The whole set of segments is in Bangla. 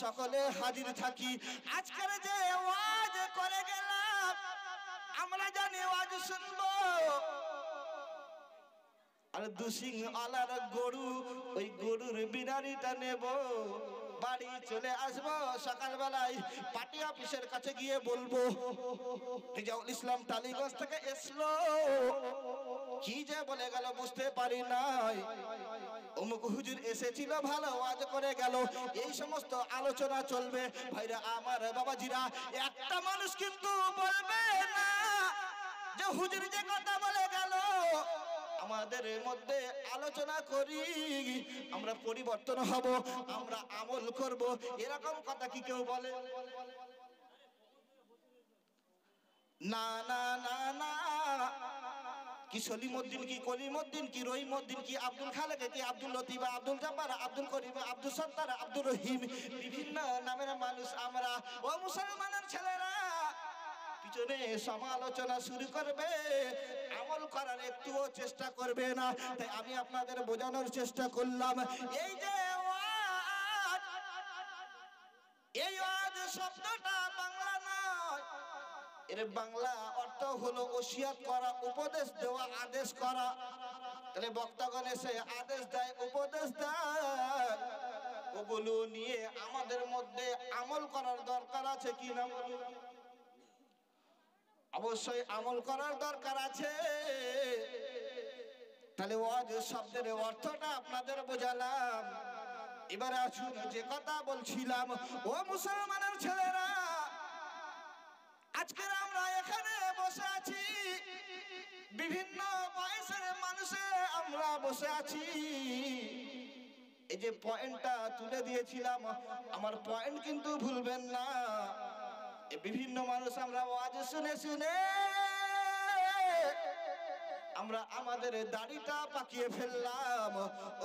সকলে হাজির থাকি। আজকের যে ওয়াজ করে গেলাম, আমরা জানি ওয়াজ শুনবো, আর দুসিং আলার গরু, ওই গরুর বিনারিটা নেব, বাড়ি চলে আসবো। সকালবেলায় পার্টি অফিসের কাছে গিয়ে বলবো রিজাউল ইসলাম টালিগঞ্জ থেকে এসলো, কি যে বলে গেল বুঝতে পারি নাই, অমুক হুজুর এসেছিল ভালো ওয়াজ করে গেল। এই সমস্ত আলোচনা চলবে। ভাইরা আমার, বাবাজিরা, একটা মানুষ কিন্তু বলবে না যে হুজুর যে কথা বলে গেল আমাদের মধ্যে আলোচনা করি, আমরা পরিবর্তন হব, আমরা আমল করব, এরকম কথা কি কেউ বলে? না না না না। কি সলিমউদ্দিন, কি কলিমউদ্দিন, কি রহিমউদ্দিন, কি আব্দুল খালেক, কি আব্দুল লতিফ, আব্দুল জব্বার, আব্দুল করিম, আব্দুল সত্তার, আব্দুর রহিম, বিভিন্ন নামের মানুষ আমরা। ও মুসলমানের ছেলেরা, পিছনে সমালোচনা শুরু করবে, আমল করার একটুও চেষ্টা করবে না। তাই আমি আপনাদের বোঝানোর চেষ্টা করলাম, এই যে ওয়াজ, এই ওয়াজ শব্দটা বাংলা নয়, এর বাংলা অর্থ হলো ওসিয়াত করা, উপদেশ দেওয়া, আদেশ করা। তাহলে বক্তাগণ এসে আদেশ দেয়, উপদেশ দেয়, ওগুলো নিয়ে আমাদের মধ্যে আমল করার দরকার আছে কি না? অবশ্যই আমল করার দরকার আছে। তাহলে ওয়াজ শব্দের অর্থটা আপনাদের বোঝালাম। এবারে আসুন, যে কথা বলছিলাম, ও মুসলমানের ছেলেরা, আজকে আমরা এখানে বসে আছি, বিভিন্ন বয়সের মানুষে আমরা বসে আছি। এই যে পয়েন্টটা তুলে দিয়েছিলাম, আমার পয়েন্ট কিন্তু ভুলবেন না। বিভিন্ন মানুষ আমরা ওয়াজ শুনে শুনে আমরা আমাদের দাড়িটা পাকিয়ে ফেললাম।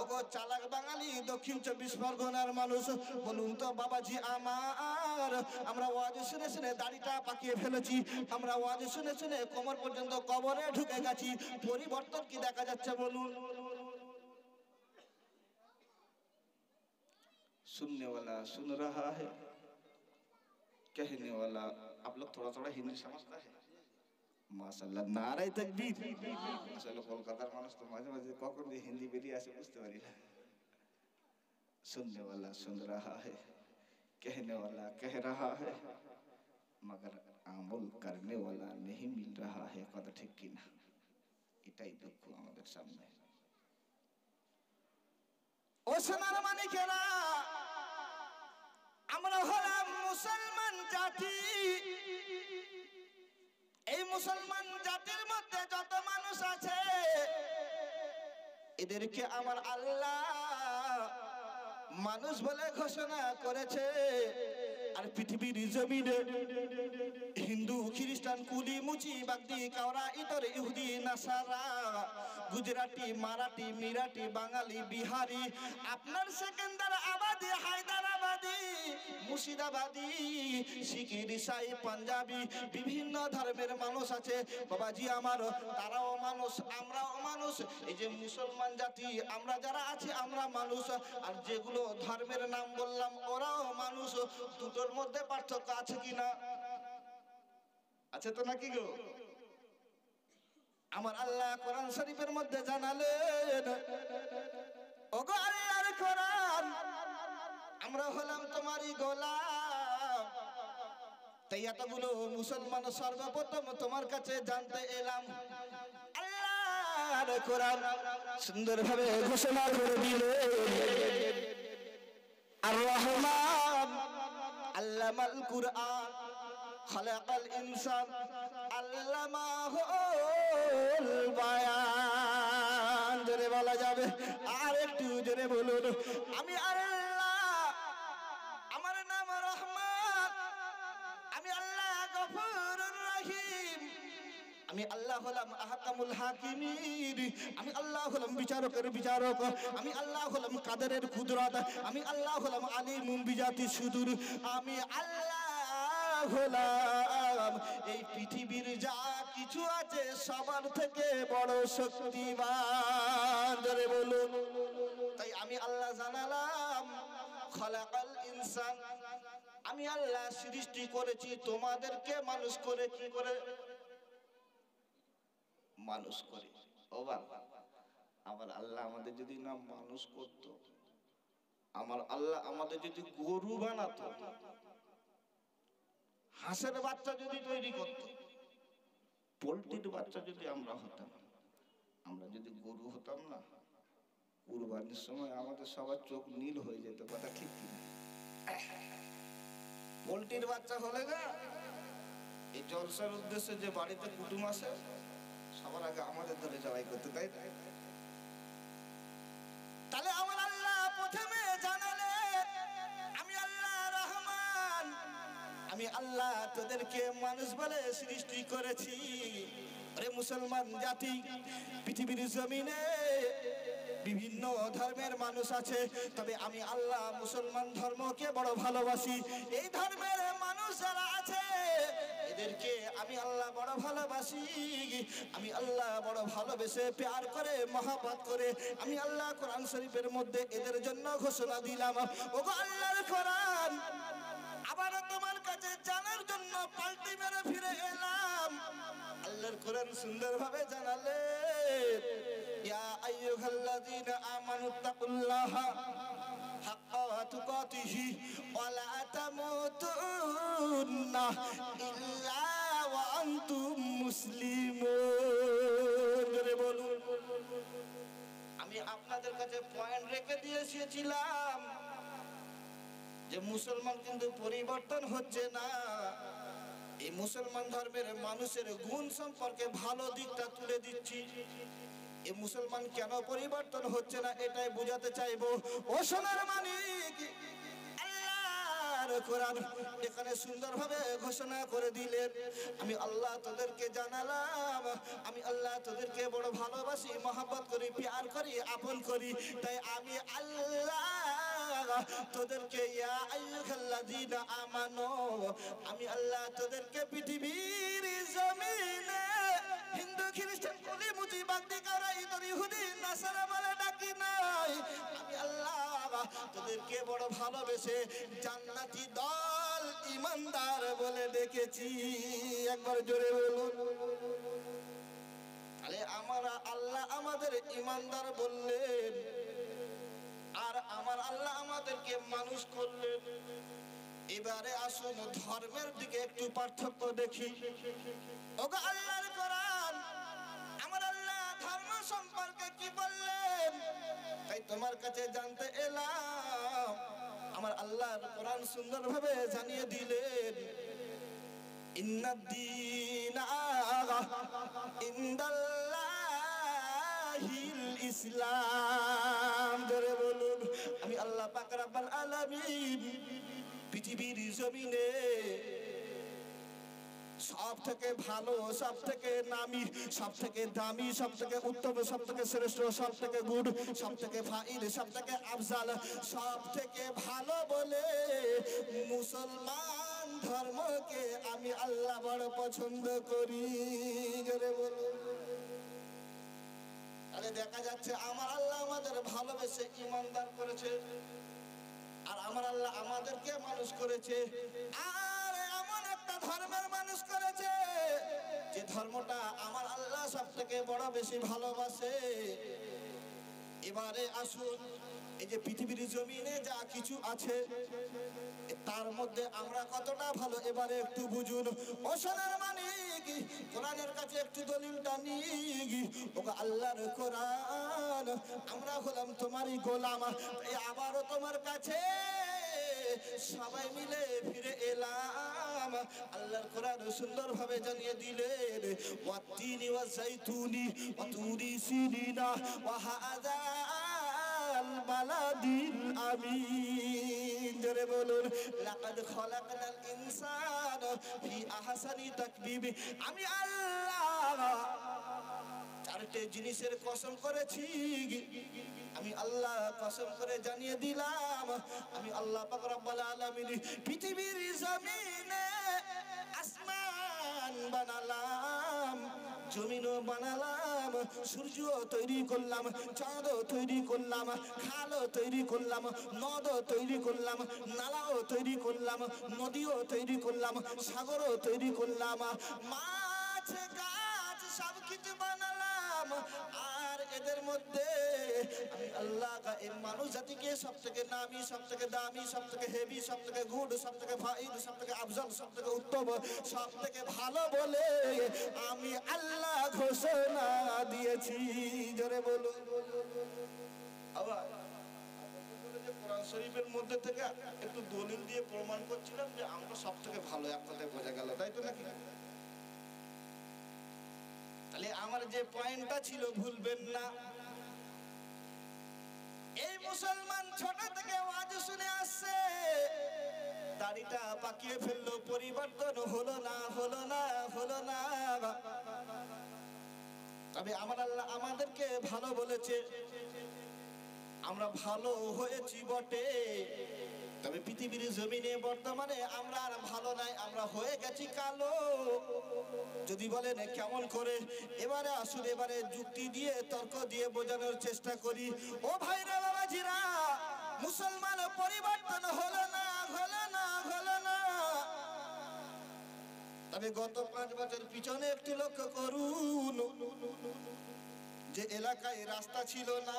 ওগো চালাক বাঙালি দক্ষিণ 24 পরগনার মানুষ, বলুন তো বাবাজি আমার, আমরা ওয়াজ শুনে শুনে দাড়িটা পাকিয়ে ফেলেছি, আমরা ওয়াজ শুনে শুনে কোমর পর্যন্ত কবরে ঢুকে গেছি। পরিবর্তন কি দেখা যাচ্ছে বলুন? सुनने वाला सुन रहा है, कहने वाला आप लोग थोड़ा थोड़ा हिंदी समझता है? মাশাআল্লাহ, নারায়ে তাকবীর। আসলে কলকাতার মানুষ তো মাঝে মাঝে কখন যে হিন্দি বেরিয়ে আসে বুঝতে পারি না। सुनने वाला सुन रहा है, कहने वाला कह रहा है, मगर আমল करने वाला नहीं मिल रहा है। কথা ঠিক কি না? এটাই দুঃখ আমাদের সামনে। ও সোনার মানিকেরা, আমরা হলাম মুসলমান জাতি। এই মুসলমান জাতির মধ্যে যত মানুষ আছে, এদেরকে আমার আল্লাহ মানুষ বলে ঘোষণা করেছে। আর পৃথিবীর জমিনে হিন্দু, খ্রিস্টান, কুলি, মুচি, বাগদি, কাওরা, ইতর, ইহুদি, নাসারা, গুজরাটি, মারাঠি, মিরাটি, বাঙালি, বিহারি, আপনার সেকেন্দার আবাদি, হায়দারাবাদী, মুর্শিদাবাদী, শিখ, ইসাই, পাঞ্জাবি, বিভিন্ন ধর্মের মানুষ আছে বাবাজি আমার, তারাও মানুষ, আমরাও মানুষ। এই যে মুসলমান জাতি আমরা যারা আছি, আমরা মানুষ। আর যেগুলো ধর্মের নাম বললাম ওরাও মানুষ। দুটোর মধ্যে পার্থক্য আছে কিনা? আছে তো নাকি গো? আমার আল্লাহ কোরআন শরীফের মধ্যে জানালেন, ওগো আল্লাহর কোরআন, আমরা হলাম তোমারই গোলাম। তাই এতগুলো মুসলমান সর্বপ্রথম তোমার কাছে জানতে এলাম। আল্লাহর কোরআন সুন্দরভাবে ঘোষণা করে দিলেন, আর রহমান আল্লামাল কুরআন, খালাকাল ইনসান, আল্লামাহুল বায়ান। জোরে বলা যাবে? আর একটু জোরে বলুন। আমি আল্লাহ, আমার নাম রহমান, আমি আল্লাহ গফুরুর রহিম, আমি আল্লাহ হলাম আহকামুল হাকিমিন, আমি আল্লাহ হলাম বিচারকের বিচারক, আমি আল্লাহ হলাম কাদেরের কুদরত, আমি আল্লাহ হলাম আলিমুম বিজাতি সুদূর, আমি আল্লাহ হলাম এই পৃথিবীর যা কিছু আছে সবার থেকে বড় শক্তিমান। ধরে বলুন। তাই আমি আল্লাহ জানালাম, খলাকাল ইনসান, আমি আল্লাহ সৃষ্টি করেছি তোমাদেরকে মানুষ করে, কি করে মানুষ করে। ও বাবা, আমার আল্লাহ আমাদের যদি না মানুষ করতো, আমার আল্লাহ আমাদের যদি গরু বানাতো, হাঁসের বাচ্চা যদি তৈরি করতো, পোল্ট্রির বাচ্চা যদি আমরা হতাম, আমরা যদি গরু হতাম না, কুরবানির সময় আমাদের সবার চোখ নীল হয়ে যেত, কথা ঠিক কিনা? পোল্ট্রির বাচ্চা হলে না, এই জলসার উদ্দেশ্যে যে বাড়িতে কুটুম আসে সবার আগে আমাদের ধরে জবাই করতে, তাই না? তাহলে আমার আল্লাহ প্রথমে জানালেন আমি আল্লাহ রহমান, আমি আল্লাহ তোদেরকে মানুষ বলে সৃষ্টি করেছি। আরে মুসলমান জাতি, পৃথিবীর জমিনে বিভিন্ন ধর্মের মানুষ আছে, তবে আমি আল্লাহ মুসলমান ধর্মকে বড় ভালোবাসি। এই ধর্মের মানুষ যারা আছে এদেরকে আমি আল্লাহ বড় ভালোবাসি। আমি আল্লাহ বড় ভালোবেসে প্যার করে মহব্বত করে আমি আল্লাহ কোরআন শরীফের মধ্যে এদের জন্য ঘোষণা দিলাম। ওগো আল্লাহর কোরআন, আবার তোমার কাছে জানার জন্য পাল্টি মেরে ফিরে এলাম। আল্লাহর কোরআন সুন্দরভাবে জানালেন, ইয়া আইয়ুহাল্লাযীনা আমানুত্তাকুল্লাহা হাক্কা তুকাতিহি ওয়া লা তামুতুন্না ইল্লা ওয়া আনতুম মুসলিমুন। জোরে বলুন। আমি আপনাদের কাছে পয়েন্ট রেখে দিয়েছিলাম যে মুসলমান কিন্তু পরিবর্তন হচ্ছে না। এই মুসলমান ধর্মের মানুষের গুণ সম্পর্কে ভালো দিকটা তুলে দিচ্ছি। এই মুসলমান কেন পরিবর্তন হচ্ছে না এটাই বুঝাতে চাইবো। ও সোনার মানিক, আল্লাহর কোরআন এখানে সুন্দরভাবে ঘোষণা করে দিলেন, আমি আল্লাহ তোদেরকে জানালাম, আমি আল্লাহ তোদেরকে বড় ভালোবাসি, মহব্বত করি, প্যার করি, আপন করি। তাই আমি আল্লাহ তোদেরকে ইয়া আইয়ুহাল্লাযীনা আমানু, আমি আল্লাহ তোদেরকে পৃথিবীর জমিনে হিন্দু খ্রিস্টান কলি মুজি বাগদি কারা ইতরি ইহুদি নাসারা বলে ডাকি নাই। আমি আল্লাহ তোদেরকে বড় ভালোবেসে জান্নাতি দল ইমানদার বলে ডেকেছি। একবার জোরে বলুন। তাহলে আমরা আল্লাহ আমাদের ইমানদার বললেন, আর আমার আল্লাহ আমাদেরকে মানুষ করলেন। এবারে আসুন ধর্মের দিকে একটু পার্থক্য দেখি। ওগো আল্লাহর কোরআন, আমার আল্লাহ ধর্ম সম্পর্কে কি বললেন তাই তোমার কাছে জানতে এলাম। আমার আল্লাহর কোরআন সুন্দরভাবে জানিয়ে দিলেন, ইন্নাদ-দীনা ইনদাল্লাহিল ইসলাম। জোরে বলুন। আমি আল্লাহ পাক রব্বুল আলামিন পৃথিবীর জমিনে সব থেকে ভালো, সব থেকে নামি, সব থেকে দামি, সব থেকে উত্তম, সব থেকে শ্রেষ্ঠ, সব থেকে গুড, সব থেকে ফাইল, সব থেকে আফজাল, সব থেকে ভালো বলে মুসলমান ধর্মকে আমি আল্লাহ বড় পছন্দ করি। জোরে বলুন। তাহলে দেখা যাচ্ছে আমার আল্লাহ আমাদের ভালোবেসে ইমানদার করেছে, আর আমার আল্লাহ আমাদেরকে মানুষ করেছে, আর এমন একটা ধর্মের মানুষ করেছে যে ধর্মটা আমার আল্লাহ সব থেকে বড় বেশি ভালোবাসে। এবারে আসুন, এই যে পৃথিবীর জমিনে যা কিছু আছে তার মধ্যে আমরা কতটা ভালো এবারে একটু বুঝুন। ও সোনার মানিক, কোরআনের কাছে একটু দলিলটা নিই। ওগো আল্লাহর কোরআন, আমরা হলাম তোমারই গোলাম, তাই আবারও তোমার কাছে সবাই মিলে ফিরে এলাম। আল্লাহর কোরআন সুন্দরভাবে জানিয়ে দিলেন, ওয়াত্তিনি ওয়াজাইতুনি ওয়া তুরি সিনিনা ওয়া হাযা আল বালাদিল আমিন। জোরে বলুন। লাকাদ খলাকনাল ইনসানা ফি আহসানি তাকবীব। আমি আল্লাহ চারটে জিনিসের কসম করেছি, আমি আল্লাহ কসম করে জানিয়ে দিলাম, আমি আল্লাহ পাক রব্বুল আলামিন পৃথিবীর জমিনে আসমান বানালাম, জমিনও বানালাম, সূর্য তৈরি করলাম, চাঁদও তৈরি করলাম, খালও তৈরি করলাম, নদও তৈরি করলাম, নালাও তৈরি করলাম, নদীও তৈরি করলাম, সাগরও তৈরি করলাম, মাছ গাছ সব কিছু বানালাম। আর এদের মধ্যে আমি আল্লাহ এই মানুষ জাতিকে সব থেকে নামি, সব থেকে দামি, সব থেকে হেভি, সব থেকে গুড, সব থেকে ফাইন, সব থেকে আফজল, সব থেকে উত্তম, সব থেকে ভালো বলে আমি আল্লাহ ঘোষণা দিয়েছি। জোরে বলুন। আবার কোরআন শরীফের মধ্যে থেকে একটু দলিল দিয়ে প্রমাণ করছিলাম যে আমরা সব থেকে ভালো, এক কথায় বোঝা গেল, তাই তো নাকি? তাহলে আমার যে পয়েন্টটা ছিল ভুলবেন না। এই মুসলমান ছোট থেকে ওয়াজ শুনে আসছে, দাড়িটা পাকিয়ে ফেললো, পরিবর্তন হলো না, হলো না, হলো না। তবে আমার আল্লাহ আমাদেরকে ভালো বলেছে, আমরা ভালো হয়েছি বটে, তবে পৃথিবীর জমিনে বর্তমানে আমরা আর ভালো নাই, আমরা হয়ে গেছি কালো। যদি বলেন কেমন করে, এবারে আসুন এবারে যুক্তি দিয়ে তর্ক দিয়ে বোঝানোর চেষ্টা করি। ও ভাইরা বাবাজিরা, মুসলমান পরিবর্তন হলো না, হলো না, হলো না। তবে গত 5 বছর পিছনে একটু লক্ষ্য করুন, যে এলাকায় রাস্তা ছিল না,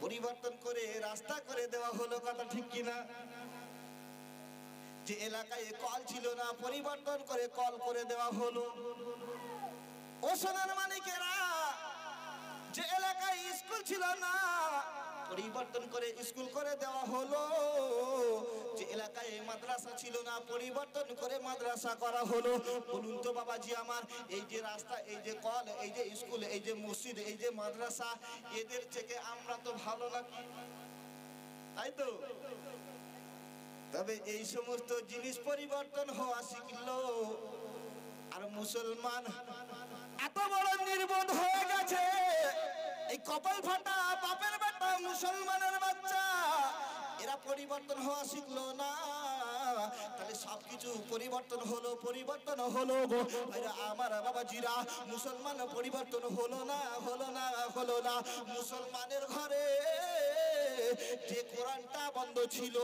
পরিবর্তন করে রাস্তা করে দেওয়া হলো, কথা ঠিক কিনা? যে এলাকায় কল ছিল না, পরিবর্তন করে কল করে দেওয়া হলো। ও সোনার মানিকেরা, যে এলাকায় স্কুল ছিল না, পরিবর্তন করে স্কুল করে দেওয়া হলো। যে এলাকায় মাদ্রাসা ছিল না, পরিবর্তন করে মাদ্রাসা করা হলো। বলুন তো বাবাজি আমার, এই যে রাস্তা, এই যে কল, এই যে স্কুল, এই যে মসজিদ, এই যে মাদ্রাসা, এদের থেকে আমরা তো ভালো নাকি? তাই তো? তবে এই সমস্ত জিনিস পরিবর্তন হওয়া শিখলো, আর মুসলমান এত বড় নির্বোধ হয়ে গেছে, এই কপাল ফাটা বাপের বেটা মুসলমানের বাচ্চা, এরা পরিবর্তন হওয়া শিখলো না। তাহলে সবকিছু পরিবর্তন হলো, পরিবর্তন হলো গো ভাইরা আমার বাবাজিরা, মুসলমান পরিবর্তন হলো না, হলো না, হলো না। মুসলমানের ঘরে যে কোরআনটা বন্ধ ছিল,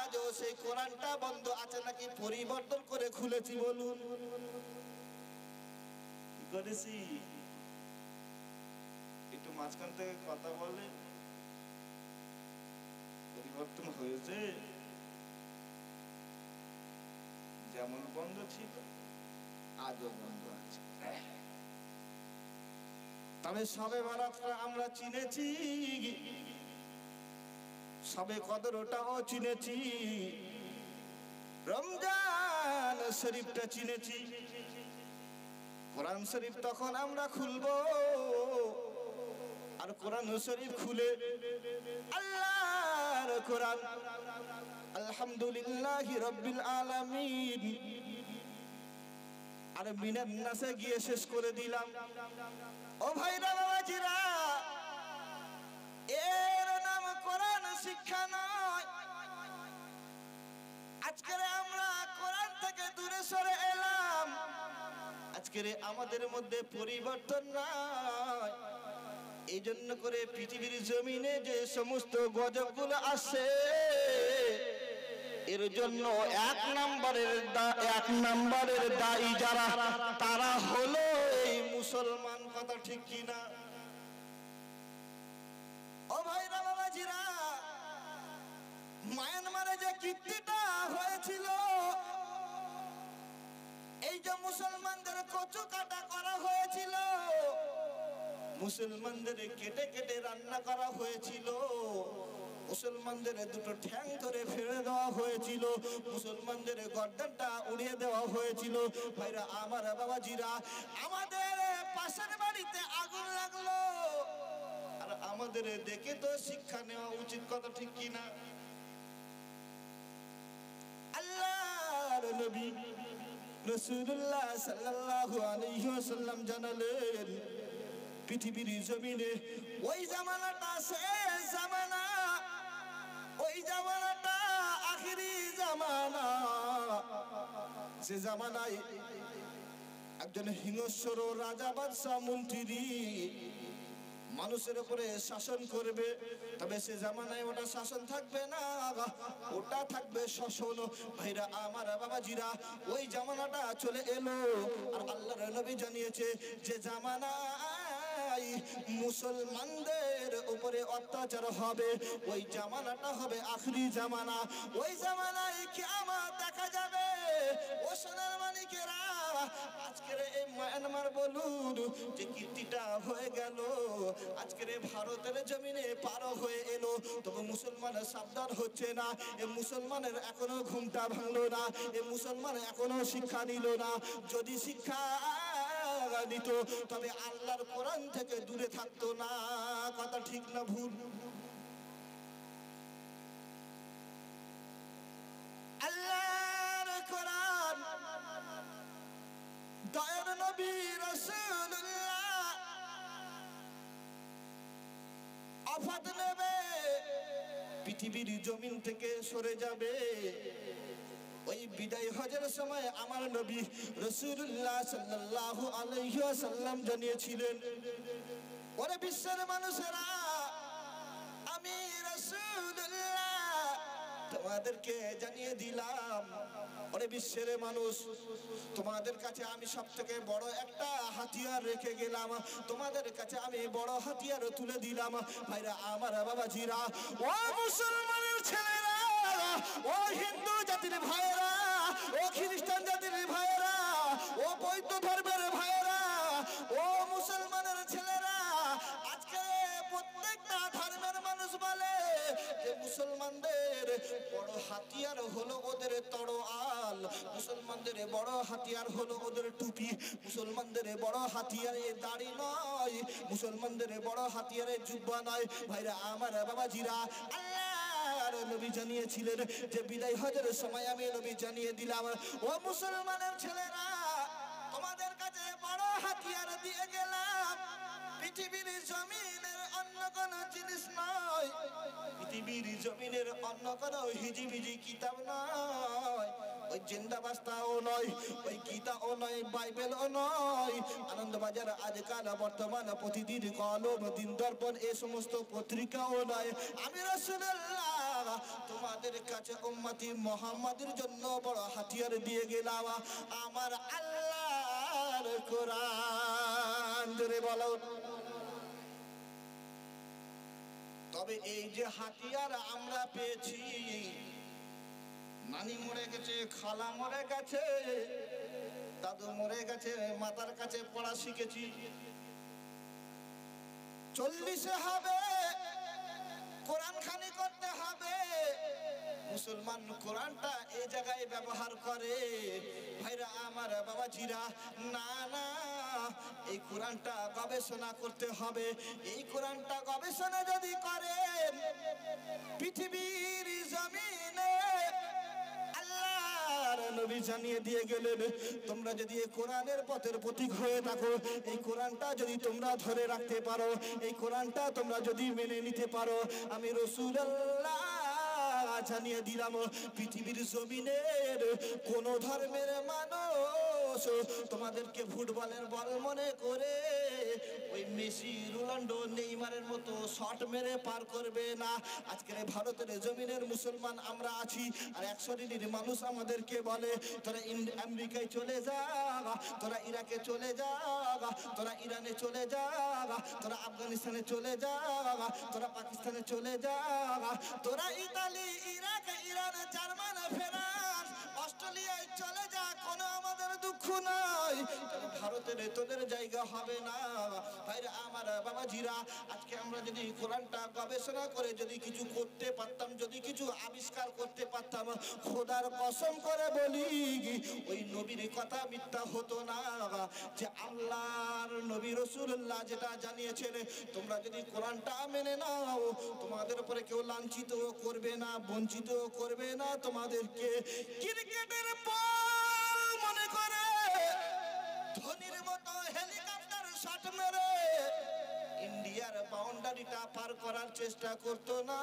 আজও সেই কোরআনটা বন্ধ আছে নাকি পরিবর্তন করে খুলেছি? বলুন কি করেছি? একটু মাঝখান থেকে কথা বলে পরিবর্তন হয়েছে, যেমন বন্ধ ছিল আজও বন্ধ আছে। তবে সবে বরাতটা আমরা চিনেছি, সবে কদর ওটাও চিনেছি, রমজান শরীফটা চিনেছি। কোরআন শরীফ তখন আমরা খুলবো, আর কোরআন শরীফ খুলে আল্লাহর কোরআন আলহামদুলিল্লাহি রাব্বিল আলামিন আর মিনান নাসে গিয়ে শেষ করে দিলাম। ও ভাইরা বাবাজিরা, এর নাম কোরআন শিক্ষা নয়। আজকের আমরা কোরআন থেকে দূরে সরে এলাম, আজকের আমাদের মধ্যে পরিবর্তন নাই। এই জন্য করে পৃথিবীর জমিনে যে সমস্ত গজবগুলো আসে, এর জন্য এক নম্বরের দায়ী যারা, তারা হলো এই মুসলমান, কথা ঠিক কিনা? ও ভাইরা বাবাজিরা, মায়ানমারে যে কীর্তিটা হয়েছিল, এই যে মুসলমানদের কচু কাটা করা হয়েছিল, মুসলমানদের কেটে কেটে রান্না করা হয়েছিল, মুসলমানদের দুটো ঠ্যাং ধরে ফেলে দেওয়া হয়েছিল, মুসলমানদের গর্দানটা উড়িয়ে দেওয়া হয়েছিল। ভাইরা আমার বাবাজিরা, আমাদের পাশের বাড়িতে আগুন লাগলো, আর আমাদের দেখে তো শিক্ষা নেওয়া উচিত, কথা ঠিক কিনা? আল্লাহর নবী রাসূলুল্লাহ সাল্লাল্লাহু আলাইহি ওয়াসাল্লাম জানালেন, পৃথিবীর জমিনে ওই জামানাটা শেষ জামানা, ওই জামানাটা আখিরি জামানা, যে জামানায় একজন হিংস্র রাজা বাদশা মন্ত্রী মানুষের উপরে শাসন করবে, তবে সে জামানায় ওটা শাসন থাকবে না, ওটা থাকবে শাসন। ভাইরা আমার বাবাজিরা, ওই জামানাটা চলে এলো আর আল্লাহর নবী জানিয়েছে যে জামানায় মুসলমানদের উপরে অত্যাচার হবে, ওই জামানাটা হবে আখরি জামানা। ওই জামানায় কিয়ামত দেখা যাবে। ও সোনার মানিকেরা, আজকের এই মায়ানমার বলুন যে কীর্তিটা হয়ে গেল, আজকের ভারতের জমিনে পার হয়ে এলো, তবে মুসলমান সাবধান হচ্ছে না। এ মুসলমানের এখনো ঘুমটা ভাঙলো না, এ মুসলমান এখনো শিক্ষা নিল না। যদি শিক্ষা নিত তবে আল্লাহর কোরআন থেকে দূরে থাকতো না। কথা ঠিক না ভুল? আল্লাহর কোরআন, দয়ার নবী রাসূলুল্লাহ আফাত নেবে, পৃথিবীর জমিন থেকে সরে যাবে। ওই বিদায় হজের সময় আমার নবী রাসূলুল্লাহ সাল্লাল্লাহু আলাইহি ওয়াসাল্লাম জানিয়েছিলেন, ওরে বিশ্বের মানুষেরা, আমি রাসূলুল্লাহ তোমাদেরকে জানিয়ে দিলাম, ওরে বিশ্বের মানুষ, তোমাদের কাছে আমি সবথেকে বড় একটা হাতিয়ার রেখে গেলাম, তোমাদের কাছে আমি বড় হাতিয়ার তুলে দিলাম। ভাইরা আমার বাবাজিরা, ও মুসলমানের ছেলেরা, ও হিন্দু জাতির ভাইরা, ও খ্রিস্টান জাতির ভাইরা, ও বৌদ্ধ ধর্মের ভাইরা, ও মুসলমানের ছেলেরা, আজকে প্রত্যেকটা ধর্মের মানুষ বলে যে মুসলমানদের বড় হাতিয়ার হলো ওদের তরোয়াল, মুসলমানদের বড় হাতিয়ার হলো ওদের টুপি, মুসলমানদের বড় হাতিয়ার এ দাড়ি নয়, মুসলমানদের বড় হাতিয়ার এ জুব্বা নয়। ভাইরা আমার বাবাজিরা, আল্লাহর নবী জানিয়েছিলেন যে বিদায় হজের সময় আমি নবী জানিয়ে দিলাম, ও মুসলমানের ছেলেরা, তোমাদের কাছে বড় হাতিয়ার দিয়ে গেলাম, পৃথিবীর জমিনের অন্য কোন জিনিস নয়, পৃথিবীর জমিনের অন্য কোন হিজিবিজি কিতাব নয়, ওই জিন্দাবাস্তাও নয়, ওই গীতাও নয়, বাইবেলও নয়, আনন্দবাজার আজকাল বর্তমান প্রতিদিন কলম, দিন দর্পণ, এ সমস্ত পত্রিকাও নয়। আমি রাসূলুল্লাহ তোমাদের কাছে উম্মতি মুহাম্মাদের জন্য বড় হাতিয়ার দিয়ে গেলাম, আমার আল্লাহর কোরআন। জোরে বলো। তবে এই যে হাতিয়ার আমরা পেয়েছি, নানি মরে গেছে, খালা মরে গেছে, দাদু মরে গেছে, মাতার কাছে পড়া শিখেছি, 40 হবে, কোরআন খানি করতে হবে। মুসলমান কোরআনটা এই জায়গায় ব্যবহার করে। ভাইরা আমার বাবাজিরা, না না, এই কোরআনটা গবেষণা করতে হবে। এই কোরআনটা গবেষণা যদি করেন, পৃথিবীর জমিনে আল্লাহর নবী জানিয়ে দিয়ে গেলেন, তোমরা যদি এই কোরআনের পথের প্রতীক হয়ে থাকো, এই কোরআনটা যদি তোমরা ধরে রাখতে পারো, এই কোরআনটা তোমরা যদি মেনে নিতে পারো, আমি রাসূলুল্লাহ জানিয়ে দিলাম, পৃথিবীর জমিনের কোন ধর্মের মানুষ তোমাদেরকে ফুটবলের বল মনে করে ওই মেসি, রোনাল্ডো, নেইমারের মতো শট মেরে পার করবে না। আজকের ভারতের জমিনের মুসলমান আমরা আছি, আর 100 মানুষ আমাদেরকে বলে তোরা আমেরিকায় চলে যা, তোরা ইরাকে চলে যা, তোরা ইরানে চলে যা, তোরা আফগানিস্তানে চলে যা, তোরা পাকিস্তানে চলে যা, তোরা Italy, Iraq, Iran, German, France, অস্ট্রেলিয়ায় চলে যা, কোনো আমাদের দুঃখ নাই, ভারতের তোদের জায়গা হবে না। ভাইরা আমার বাবাজিরা, আজকে আমরা যদি কোরআনটা গবেষণা করে যদি কিছু করতে পারতাম, যদি কিছু আবিষ্কার করতে পারতাম, খোদার কসম করে বলি ওই নবীর কথা মিথ্যা হতো না। যে আল্লাহর নবী রাসূলুল্লাহ যেটা জানিয়েছেন, তোমরা যদি কোরআনটা মেনে নাও, তোমাদের উপরে কেউ লাঞ্ছিত করবে না, বঞ্চিত করবে না, তোমাদেরকে ক্রিকেটের বল মনে করে ধোনির মতো হেলিকপ্টার শট মেরে এরিয়ার বাউন্ডারিটা পার করার চেষ্টা করতো না।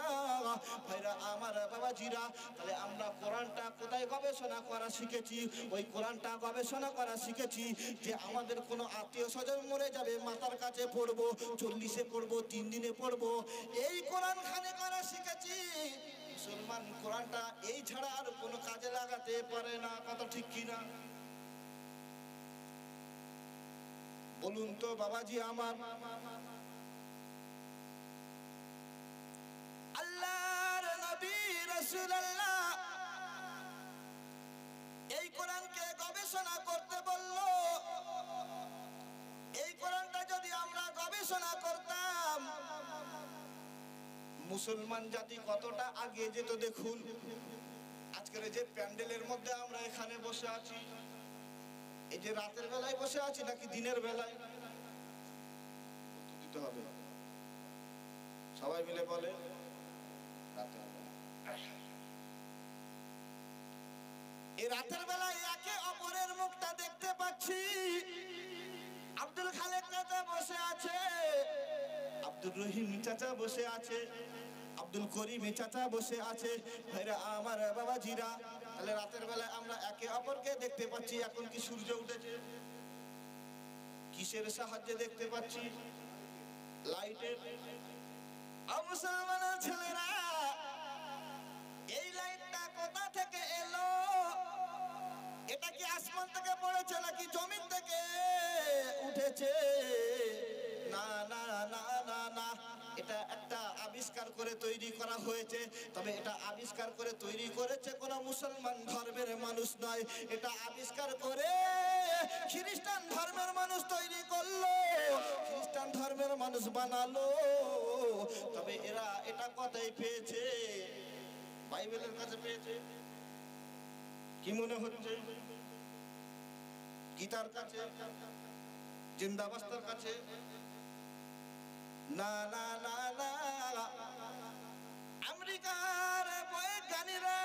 ভাইরা আমার বাবাজিরা, তাহলে আমরা কোরআনটা কোথায় গবেষণা করা শিখেছি? ওই কোরআনটা গবেষণা করা শিখেছি যে আমাদের কোনো আত্মীয় স্বজন মরে যাবে, মাতার কাছে পড়বো, 40-এ পড়বো, 3 দিনে পড়বো, এই কোরআন খানে করা শিখেছি। মুসলমান কোরআনটা এই ছাড়া আর কোনো কাজে লাগাতে পারে না। কথা ঠিক কিনা বলুন তো বাবাজি আমার? আল্লাহর নবী রাসূলুল্লাহ এই কোরআনকে গবেষণা করতে বলল। এই কোরআনটা যদি আমরা গবেষণা করতাম, মুসলমান জাতি কতটা আগে যেত দেখুন। আজকের যে প্যান্ডেলের মধ্যে আমরা এখানে বসে আছি, এই যে রাতের বেলায় বসে আছি নাকি দিনের বেলায়? দিতে হবে, সবাই মিলে বলে রাতের বেলা। এই রাতের বেলায় একে অপরের মুখটা দেখতে পাচ্ছি। আব্দুল খালেক চাচা বসে আছে, আব্দুর রহিম চাচা বসে আছে, আব্দুল করিম চাচা বসে আছে। ভাইরা আমার বাবাজিরা, তাহলে রাতের বেলায় আমরা একে অপরকে দেখতে পাচ্ছি। এখন কি সূর্য উঠেছে? কিসের সাহায্যে দেখতে পাচ্ছি? লাইটের। মুসলমানের ছেলেরা, এই লাইটটা কোথা থেকে এলো? এটা কি আসমান থেকে পড়েছে নাকি জমিন থেকে উঠেছে? না না না না না, এটা একটা আবিষ্কার করে তৈরি করা হয়েছে। তবে এটা আবিষ্কার করে তৈরি করেছে কোন মুসলমান ধর্মের মানুষ নয়, এটা আবিষ্কার করে খ্রিস্টান ধর্মের মানুষ তৈরি করলো, খ্রিস্টান ধর্মের মানুষ বানালো। তবে এরা এটা কোথায় পেয়েছে? বাইবেলের কাছে পেয়েছে। কি মনে হচ্ছে? গীতার কাছে, জিন্দাবাস্তার কাছে? না না না না, আমেরিকার বৈজ্ঞানিকরা,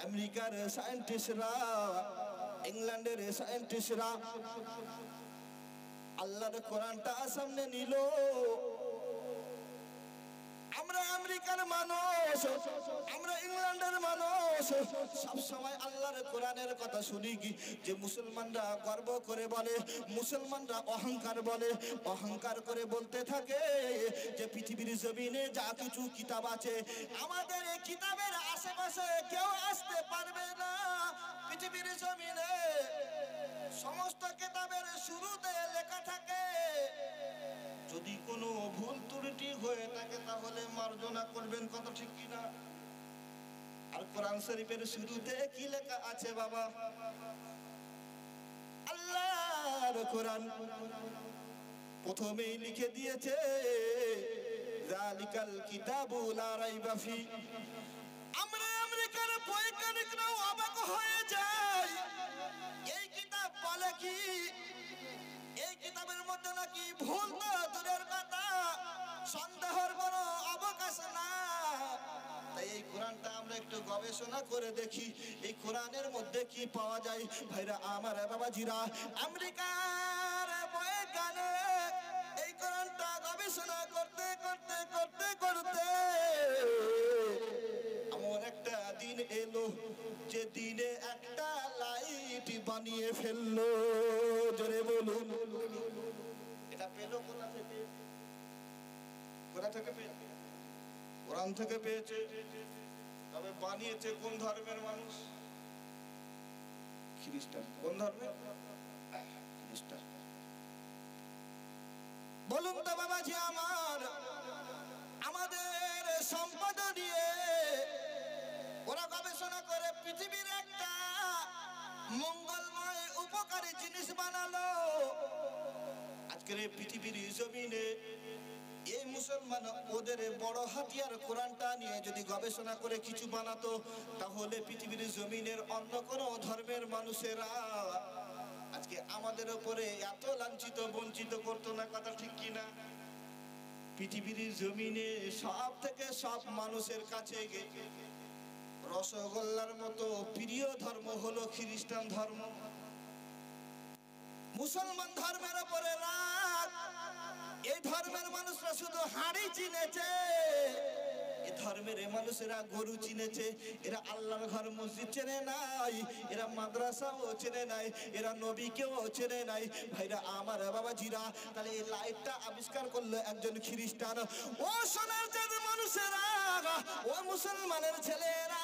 আমেরিকার সায়েন্টিস্টরা, ইংল্যান্ডের সায়েন্টিস্টরা আল্লাহর কোরআনটা সামনে নিল। আমরা আমেরিকার মানুষ, আমরা ইংল্যান্ডের মানুষ, সব সময় আল্লাহর কোরআনের কথা শুনি কি যে মুসলমানরা গর্ব করে বলে, মুসলমানরা অহংকার বলে, অহংকার করে বলতে থাকে যে পৃথিবীর জমিনে যা কিছু কিতাব আছে, আমাদের এই কিতাবের আশেপাশে কেউ আসতে পারবে না। পৃথিবীর জমিনে সমস্ত কিতাবের শুরুতে লেখা থাকে, যদি কোনো ভুল ত্রুটি হয়ে থাকে তাহলে মার্জনা করবেন। কত ঠিক কিনা? আর কোরআন শরীফের শুরুতে কি লেখা আছে বাবা? আল্লাহর কোরআন প্রথমেই লিখে দিয়েছে যালিকাল কিতাবু লা রাইবা ফি। আমরা আমেরিকার বৈজ্ঞানিকরাও অবাক হয়ে যায়, এই কিতাব বলে কি এই কিতাবের মধ্যে নাকি ভুল তো দূরের কথা, সন্দেহের কোনো অবকাশ না। তাই এই কোরআনটা আমরা একটু গবেষণা করে দেখি এই কোরআনের মধ্যে কি পাওয়া যায়। ভাইরা আমার বাবাজিরা, আমেরিকার বৈজ্ঞানিক এই কোরআনটা গবেষণা করতে করতে করতে করতে এমন একটা দিন এলো যে দিনে একটা লাইট বানিয়ে ফেললো। জোরে বলুন, এটা পেলো কোথা থেকে? কোথা থেকে পেয়েছে? কোরআন থেকে পেয়েছে। তবে বানিয়েছে কোন ধর্মের মানুষ? খ্রিস্টান। কোন ধর্মের? খ্রিস্টান। বলুন তো বাবাজি আমার, আমাদের সম্পদ দিয়ে ওরা গবেষণা করে পৃথিবীর একটা মঙ্গলময় উপকারী জিনিস বানালো। আজকের এই পৃথিবীর জমিনে এই মুসলমান ওদের বড় হাতিয়ার কোরআনটা নিয়ে যদি গবেষণা করে কিছু বানাতো, তাহলে পৃথিবীর জমিনের অন্য কোনো ধর্মের মানুষেরা আজকে আমাদের উপরে এত লাঞ্ছিত বঞ্চিত করতো না। কথা ঠিক কিনা? পৃথিবীর জমিনে সব থেকে সব মানুষের কাছে রসগোল্লার মতো প্রিয় ধর্ম হলো খ্রিস্টান ধর্ম। মুসলমান ধর্মের উপরে রাগ এই ধর্মের মানুষরা শুধু হাড়ি চিনেছে, এই ধর্মের মানুষেরা গরু চিনেছে, এরা আল্লাহর ঘর মসজিদ চেনে নাই, এরা মাদ্রাসাও চেনে নাই, এরা নবীকেও চেনে নাই। ভাইরা আমার বাবাজিরা, তাহলে এই লাইটটা আবিষ্কার করলো একজন খ্রিস্টান। ও সোনার চাঁদ মানুষেরা, ও মুসলমানের ছেলেরা,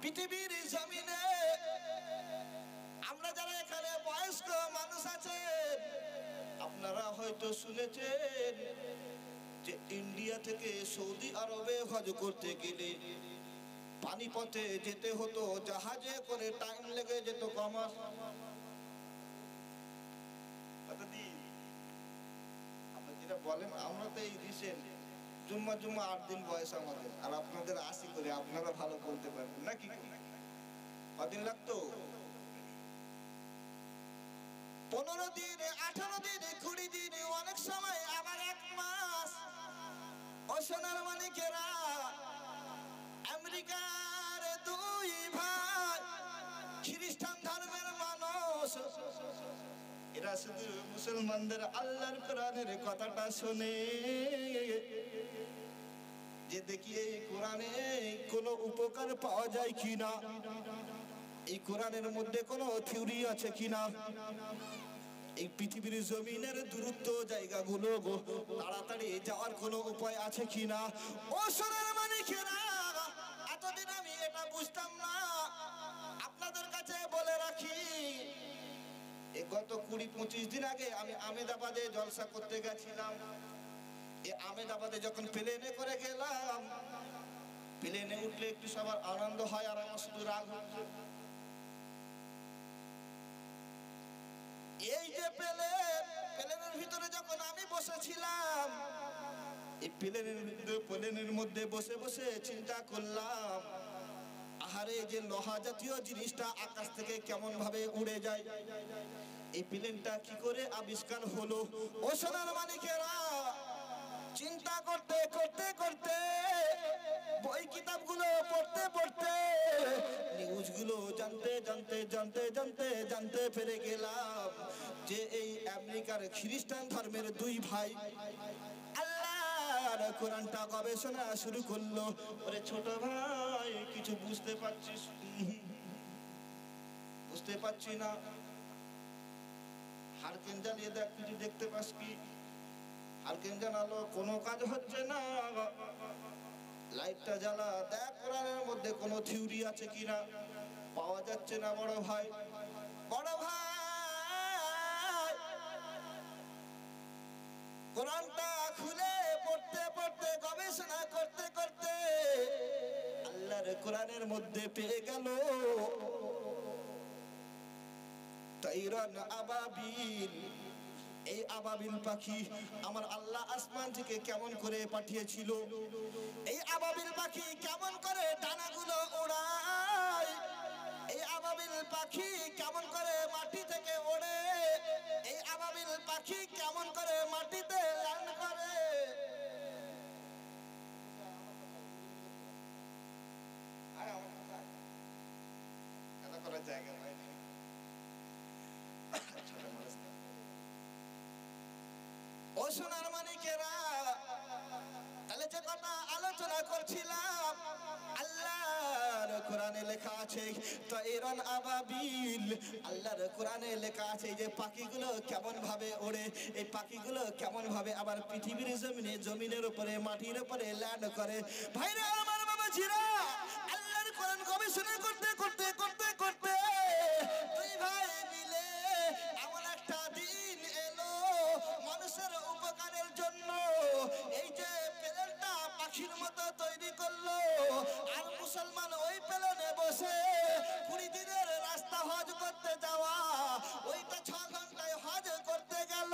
পৃথিবীর জমিনে আমরা যারা এখানে বয়স্ক মানুষ আছে, আপনারা হয়তো শুনেছেন যে ইন্ডিয়া থেকে সৌদি আরবে হজ করতে গেলে পানিপথে যেতে হতো, জাহাজে করে টাইম লেগে যেত কমাস। আপনি যেটা বলেন, আমরা তো এই রিসেন্ট জুম্মা 8 দিন বয়স আমাদের, আর আপনাদের 80 করে, আপনারা ভালো বলতে পারবেন নাকি? কদিন লাগতো? 15 দিন, 18 দিন, 20 দিন, অনেক সময় আবার 1 মাস। ও সোনার মানিকেরা, আমেরিকার 2 ভাই খ্রিস্টান ধর্মের মানুষ, এরা শুধু মুসলমানদের আল্লাহর কোরআনের কথাটা শুনে যে দেখি এই কোরআনে কোনো উপকার পাওয়া যায় কিনা, এই কোরআনের মধ্যে কোনো থিওরি আছে কিনা, এই পৃথিবীর জমিনের দূরত্ব জায়গাগুলো তাড়াতাড়ি যাওয়ার কোনো উপায় আছে কিনা। ও সোনার মানিকেরা, এতদিন আমি এটা বুঝতাম না। আপনাদের কাছে বলে রাখি, এই গত 20-25 দিন আগে আমি আহমেদাবাদে জলসা করতে গেছিলাম। এই আহমেদাবাদে যখন প্লেনে করে গেলাম, প্লেনে উঠলে একটু সবার আনন্দ হয়, আর আমার শুধু রাগ হচ্ছে। এই যে প্লেনের ভিতরে যখন আমি বসেছিলাম, এই প্লেনের মধ্যে বসে বসে চিন্তা করলাম, আহারে যে লোহা জাতীয় জিনিসটা আকাশ থেকে কেমন ভাবে উড়ে যায়, এই প্লেনটা কি করে আবিষ্কার হলো। ও সোনার মানিকেরা, চিন্তা করতে করতে করতে, বই কিতাবগুলো পড়তে পড়তে, নিউজগুলো জানতে জানতে জানতে জানতে জানতে পেরে গেলাম যে এই আমেরিকার খ্রিস্টান ধর্মের 2 ভাই আল্লাহর কোরআনটা গবেষণা শুরু করলো। ওরে ছোট ভাই, কিছু বুঝতে পারছিস? বুঝতে পারছি না। হারকেন জ্বালিয়ে দেখ, কিছু দেখতে পাস কি? হারকেন জ্বালালো, কোনো কাজ হচ্ছে না। লাইটটা জ্বালা, দেখ কোরআনের মধ্যে কোনো থিওরি আছে কিনা। পাওয়া যাচ্ছে না বড় ভাই। বড় ভাই কোরআনটা খুলে পড়তে পড়তে, গবেষণা করতে করতে আল্লাহর কোরআনের মধ্যে পেয়ে গেল তাইরান আবাবিল। এই আবাবিল পাখি আমার আল্লাহ আসমান থেকে কেমন করে পাঠিয়েছিল, এই আবাবিল পাখি কেমন করে ডানাগুলো উড়ায়, এই আবাবিল পাখি কেমন করে মাটি থেকে ওড়ে, এই আবাবিল পাখি কেমন করে মাটিতে ল্যান্ড করে। জায়গা পাইনি। ও সোনার মানিকেরা, তাহলে যে কথা আলোচনা করছিলাম, আল্লাহর কোরআনে লেখা আছে তাইরান আবাবিল। আল্লাহর কোরআনে লেখা আছে যে পাখিগুলো কেমন ভাবে ওড়ে, এই পাখিগুলো কেমন ভাবে আবার পৃথিবীর জমিনের উপরে, মাটির উপরে ল্যান্ড করে। ভাইরা আমার বাবাজিরা, আল্লাহর কোরআন গবেষণা করতে করতে করতে করতে 2 ভাই মিলে এমন একটা দিন এলো মানুষের উপকারের জন্য। এই যে প্লেনটা পাখির মতো তৈরি করলো, আর মুসলমান ওই প্লেনে বসে 20 দিনের রাস্তা হজ করতে যাওয়া, ওইটা 6 ঘন্টায় হজ করতে গেল।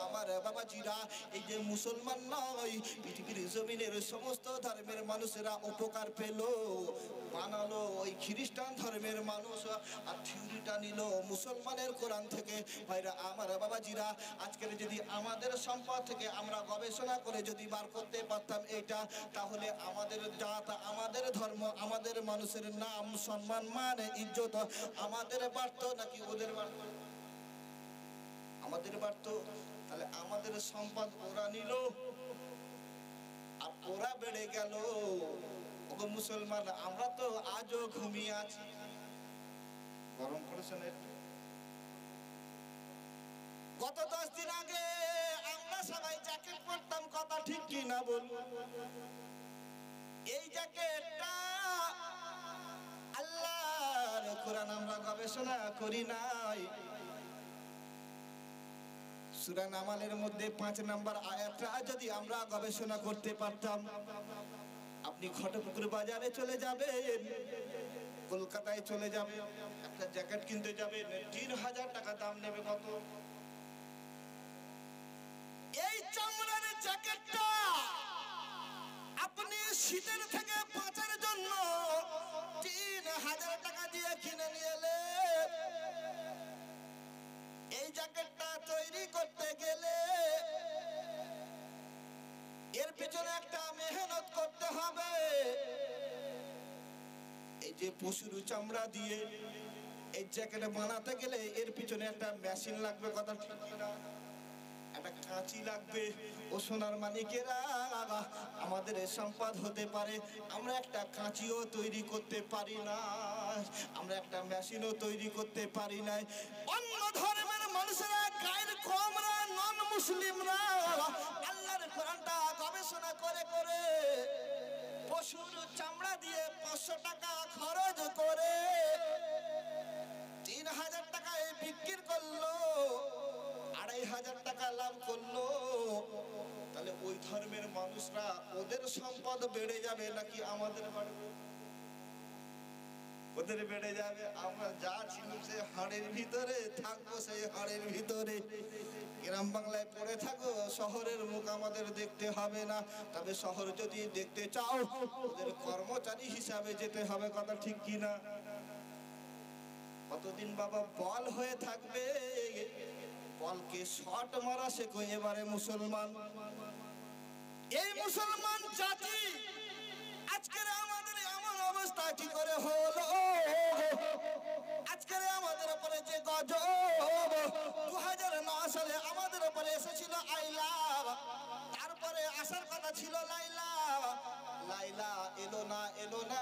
আমার বাবাজিরা, এই যে মুসলমান নয়, পৃথিবীর জমিনের সমস্ত ধর্মের মানুষেরা উপকার পেল, বানালো ওই খ্রিস্টান ধর্মের মানুষ, আর থিওরিটা নিল মুসলমানের কোরআন থেকে। ভাইরা আমার বাবাজিরা, আজকের যদি আমাদের সম্পদ থেকে আমরা গবেষণা করে যদি বার করতে পারতাম এটা, তাহলে আমাদের জাত, আমাদের ধর্ম, আমাদের মানুষের নাম, সম্মান, মান, ইজ্জত আমাদের বাড়তো নাকি ওদের বাড়তো? আমাদের বাড়তো, তাহলে আমাদের সম্পদ ওরা নিল আর ওরা বেড়ে গেল। ওগো মুসলমান, আমরা তো আজও ঘুমিয়ে আছি। গরম করেছেন একটু? গত 10 দিন আগে আমরা সবাই জ্যাকেট পরতাম, কথা ঠিক কি না বল? এই জ্যাকেটটা আল্লাহর কোরআন আমরা গবেষণা করি নাই। সূরা নামালের মধ্যে 5 নম্বর আয়াতটা যদি আমরা গবেষণা করতে পারতাম, আপনি ঘটপুকুর বাজারে চলে যাবেন, কলকাতায় চলে যাবেন, একটা জ্যাকেট কিনতে যাবেন, 3000 টাকা দাম নেবে। কত? এই চামড়ার জ্যাকেটটা আপনি শীতের থেকে বাঁচার জন্য 3000 টাকা দিয়ে কিনে নিয়ে এলেন। এই জ্যাকেটটা তৈরি করতে গেলে এর পিছনে একটা মেহনত করতে হবে। এই যে পশুর চামড়া দিয়ে এই জ্যাকেট বানাতে গেলে এর পিছনে একটা মেশিন লাগবে, কথা ঠিক না? একটা কাঁচি লাগবে। ও সোনার মানিকেরা, আমাদের সম্পদ হতে পারে আমরা একটা কাঁচিও তৈরি করতে পারি না, আমরা একটা মেশিনও তৈরি করতে পারি না। অন্য ধর্মের মানুষেরা, গায়ের কমরা, নন মুসলিমরা আল্লাহর কোরআনটা গবেষণা করে করে পশুর চামড়া দিয়ে 500 টাকা খরচ করে 3000 টাকায় বিক্রি করলো, 2500 টাকা লাভ করলো। তাহলে ওই ধর্মের মানুষরা, ওদের সম্পদ বেড়ে যাবে নাকি আমাদের বাড়বে? ওদের বেড়ে যাবে। আমরা যা ছিল সে হাড়ের ভিতরে থাকবো, সেই হাড়ের ভিতরে। গ্রাম বাংলায় পড়ে থাকো, শহরের মুখ আমাদের দেখতে হবে না। তবে শহর যদি দেখতে চাও, ওদের কর্মচারী হিসাবে যেতে হবে, কথা ঠিক কি না? কতদিন বাবা বল হয়ে থাকবে? বলকে শট মারা শেখো এবারে মুসলমান। এই মুসলমান জাতি আজকের আমাদের এমন অবস্থা কি করে হলো? আজকের আমাদের উপরে যে গজব 2009 সালে আমাদের উপরে এসেছিল আইলা, তারপরে আসার কথা ছিল লাইলা। লাইলা এলো না, এলো না।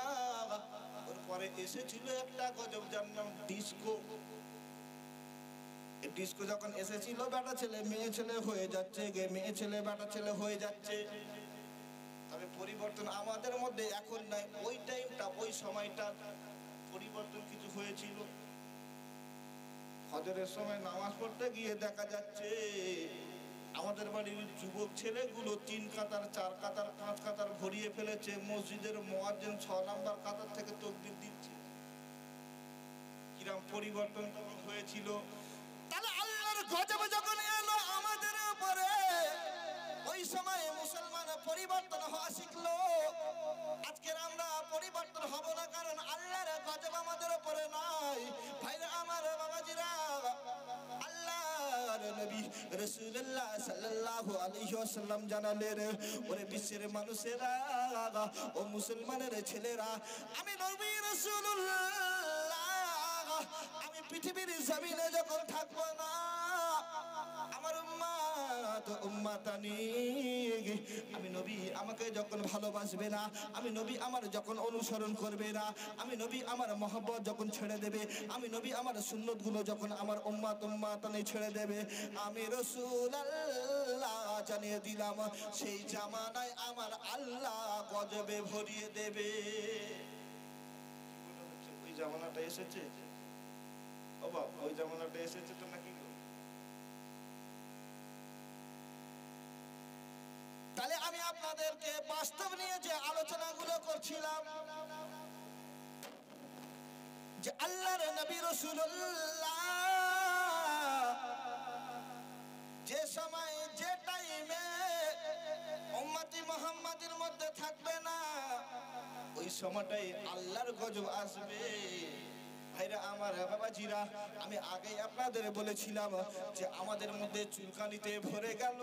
ওর পরে এসেছিল একটা গজব, যার নাম ডিস্কো। ডিস্কো যখন এসেছিল, বেটা ছেলে মেয়ে ছেলে হয়ে যাচ্ছে, গে মেয়ে ছেলে বেটা ছেলে হয়ে যাচ্ছে। তবে পরিবর্তন আমাদের মধ্যে এখন নাই। ওই টাইমটা, ওই সময়টা পরিবর্তন কিছু হয়েছিল। ফজরের সময় নামাজ পড়তে গিয়ে দেখা যাচ্ছে আমাদের বাড়ির যুবক ছেলেগুলো 3 কাতার, 4 কাতার, 5 কাতার ভরিয়ে ফেলেছে। মসজিদের মুয়াজ্জিন 6 নাম্বার কাতার থেকে তাকবীর দিচ্ছে। কিরকম পরিবর্তন তখন হয়েছিল। তাহলে আল্লাহর গজব যখন এলো আমাদের উপরে, ওই সময় মুসলমান পরিবর্তন হওয়া শিখলো। আজকের আমরা পরিবর্তন হব না, কারণ আল্লাহর গজব আমাদের উপরে নাই। ভাইরা আমার, বাবাজিরা, আল্লাহর নবী রাসূলুল্লাহ সাল্লাল্লাহু আলাইহি ওয়াসাল্লাম জানালেন, ওরে বিশ্বের মানুষেরা, ও মুসলমানের ছেলেরা, আমি নবী রাসূলুল্লাহ, আমি পৃথিবীর জমিনে যখন থাকবো না, আমার উম্মত উম্মতানি, আমি নবী আমাকে যখন ভালোবাসবে না, আমি নবী আমার যখন অনুসরণ করবে না, আমি নবী আমার মহব্বত যখন ছেড়ে দেবে, আমি নবী আমার সুন্নতগুলো যখন আমার উম্মত উম্মতানি ছেড়ে দেবে, আমি রাসূলুল্লাহ জানিয়ে দিলাম, সেই জামানায় আমার আল্লাহ গজবে ভরিয়ে দেবে। ওই জামানাটা এসেছে, ও বাবা, ওই জামানাটা এসেছে তো নাকি? তাহলে আমি আপনাদেরকে বাস্তব নিয়ে যে আলোচনাগুলো করছিলাম, যে আল্লাহর নবী রাসূলুল্লাহ যে সময়, যে টাইমে উম্মতি মুহাম্মাদের মধ্যে থাকবে না, ওই সময়টাই আল্লাহর গজব আসবে। ভাইরা আমার, বাবাজিরা, আমি আগেই আপনাদের বলেছিলাম যে আমাদের মধ্যে চুলকানিতে ভরে গেল,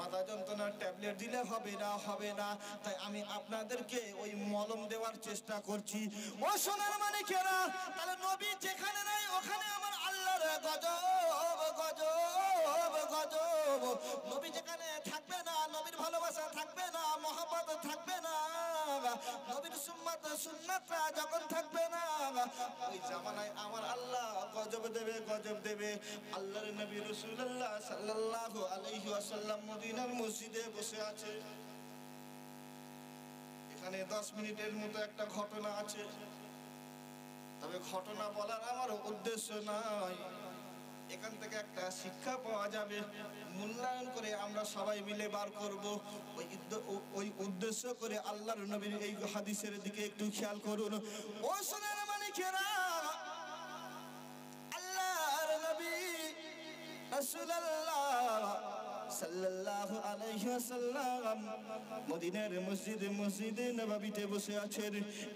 মাথা যন্ত্রণার ট্যাবলেট দিলে হবে না, হবে না। তাই আমি আপনাদেরকে ওই মলম দেওয়ার চেষ্টা করছি। ও সোনার মানিকেরা, তাহলে নবী যেখানে নাই ওখানে আমার আল্লাহর গজব গজব গজব। নবী যেখানে থাকবে না, নবীর ভালোবাসা থাকবে না, মহব্বত থাকবে না, নবীর সুন্নাত সুন্নাতটা যখন থাকবে না, ওই জামানায় আমার আল্লাহ গজব দেবে, গজব দেবে। আল্লাহর নবী রাসূলুল্লাহ সাল্লাল্লাহু আলাইহি ওয়াসাল্লাম মদিনার মসজিদে বসে আছে। এখানে 10 মিনিটের মতো একটা ঘটনা আছে, তবে ঘটনা বলার আমার উদ্দেশ্য নয়। এখান থেকে একটা শিক্ষা পাওয়া যাবে, মূল্যায়ন করে আমরা সবাই মিলে বার করব। ওই উদ্দেশ্য করে আল্লাহর নবীর এই হাদিসের দিকে একটু খেয়াল করুন। ও সোনার মালিকেরা, আল্লাহর নবী রাসূলুল্লাহ সাল্লাল্লাহু আলাইহি ওয়াসাল্লাম মদিনার মসজিদে নববীতে বসে আছেন।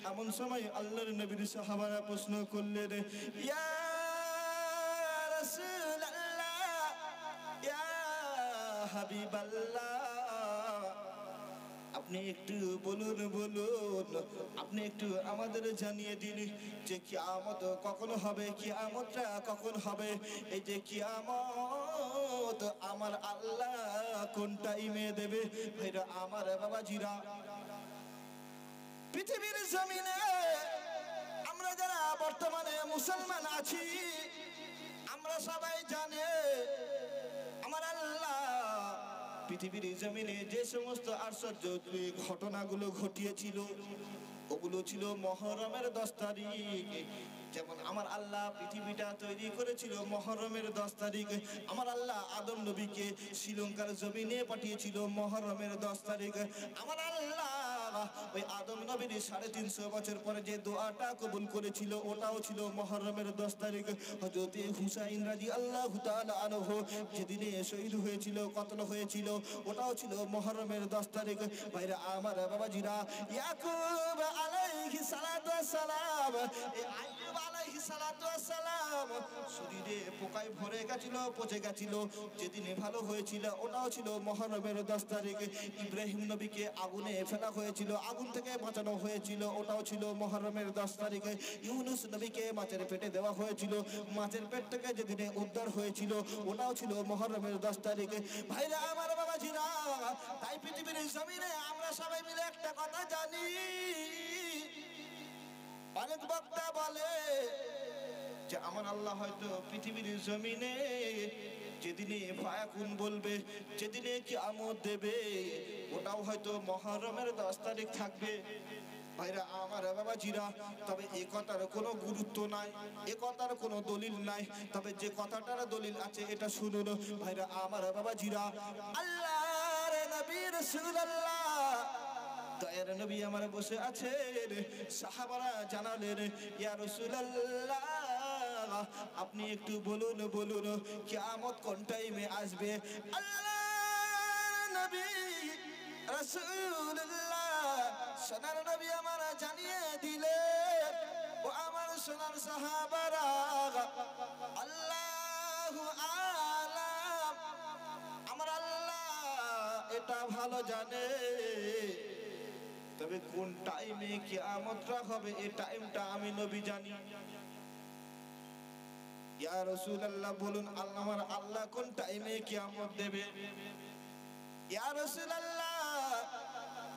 এমন সময় আল্লাহর নবীর সাহাবারা প্রশ্ন করলেন, ইয়া রাসূলুল্লাহ, ইয়া হাবিবাল্লাহ, আপনি একটু বলুন, আপনি একটু আমাদের জানিয়ে দিন যে কিয়ামত কখন হবে, কিয়ামতটা কখন হবে। এই যে কিয়ামত আমার আল্লাহ কোন টাইমে দেবে? ভাইরা আমার, বাবাজিরা, পৃথিবীর জমিনে আমরা যারা বর্তমানে মুসলমান আছি, আমরা সবাই জানি আমার আল্লাহ পৃথিবীর জমিনে যে সমস্ত আশ্চর্য ঘটনাগুলো ঘটিয়েছিল, ওগুলো ছিল মহরমের 10 তারিখ। যেমন আমার আল্লাহ পৃথিবীটা তৈরি করেছিল মহরমের 10 তারিখ। আমার আল্লাহ আদম নবীকে শ্রীলঙ্কার জমিনে পাঠিয়েছিল মহরমের 10 তারিখ। আমার আল্লাহ ওই আদম নবীর 350 বছর পরে যে দোয়াটা কবুল করেছিল, ওটাও ছিল মহরমের 10 তারিখ। হযরত হুসাইন রাদিয়াল্লাহু তাআলা আনহু যেদিনে শহীদ হয়েছিল, কতল হয়েছিল, ওটাও ছিল মহরমের 10 তারিখ। ভাইরা আমার, বাবাজিরা, ইয়াকুব আলাইহিস সালাতু ওয়াস সালাম, আইয়ুব আলাইহিস সালাতু ওয়াস সালাম শরীরে পোকায় ভরে গেছিল, পচে গেছিল, যেদিনে ভালো হয়েছিল ওটাও ছিল মহরমের 10 তারিখ। ইব্রাহিম নবীকে আগুনে ফেলা হয়েছিল, আগুন থেকে বাঁচানো হয়েছিল, ওটাও ছিল মহরমের 10 তারিখে। ইউনূস নবীকে মাছের পেটে দেওয়া হয়েছিল, মাছের পেট থেকে যেদিনে উদ্ধার হয়েছিল, ওটাও ছিল মহরমের 10 তারিখে। ভাইরা আমার, বাবাজিরা, তাই পৃথিবীর জমিনে আমরা সবাই মিলে একটা কথা জানি। অনেক বক্তা বলে যে আমার আল্লাহ হয়তো পৃথিবীর জমিনে যেদিনে ফায়াকুন বলবে, যেদিনে কিয়ামত দেবে, ওটাও হয়তো মহরমের 10 তারিখ থাকবে। ভাইরা আমার, বাবাজিরা, তবে এ কথার কোনো গুরুত্ব নাই, এ কথার কোনো দলিল নাই। তবে যে কথাটার দলিল আছে এটা শুনুন। ভাইরা আমার, বাবাজিরা, আল্লাহর নবী রাসূলুল্লাহ দয়ার নবী আমার বসে আছেন, সাহাবারা জানালেন, ইয়া রাসূলুল্লাহ, আপনি একটু বলুন কিয়ামত কোন টাইমে আসবে? আল্লাহর নবী রাসূলুল্লাহ সোনার নবী আমার জানিয়ে দিলেন, ও আমার সোনার সাহাবারা, আল্লাহু আলাম, আমার আল্লাহ এটা ভালো জানে, তবে কোন টাইমে কিয়ামতটা হবে এই টাইমটা আমি নবী জানি। ইয়া রাসূলুল্লাহ, বলুন আমার আল্লাহ কোন টাইমে কিয়ামত দেবে? ইয়া রাসূলুল্লাহ,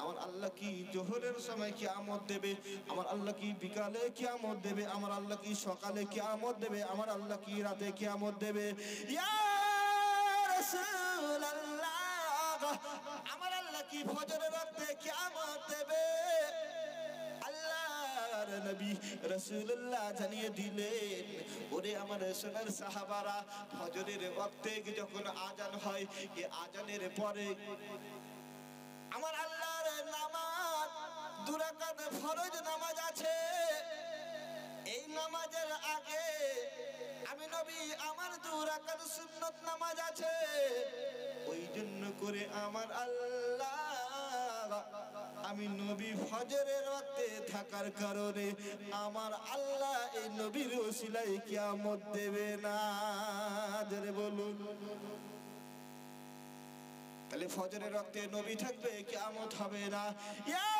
আমার আল্লাহ কি জোহরের সময় কিয়ামত দেবে? আমার আল্লাহ কি বিকালে কিয়ামত দেবে? আমার আল্লাহ কি সকালে কিয়ামত দেবে? আমার আল্লাহ কি রাতে কিয়ামত দেবে? ইয়া রাসূলুল্লাহ, আমার আল্লাহ কি ফজরের রাতে কিয়ামত দেবে? আল্লাহর নবী রাসূলুল্লাহ জানিয়ে দিলেন, ওরে আমার সোনার সাহাবারা, ফজরের ওয়াক্তে যখন আজান হয়, এই আজানের পরে আমার আল্লাহর নামাজ 2 রাকাত ফরজ নামাজ আছে। এই নামাজের আগে আমি নবী আমার 2 রাকাত সুন্নত নামাজ আছে। ওই জন্য করে আমার আল্লাহ, আমি নবী ফজরের ওয়াক্তে থাকার কারণে আমার আল্লাহ এই নবীর ওসিলায় কিয়ামত দেবে না। জোরে বলুন। তাহলে ফজরের রক্তে নবী থাকবে, কিয়ামত হবে না। ইয়া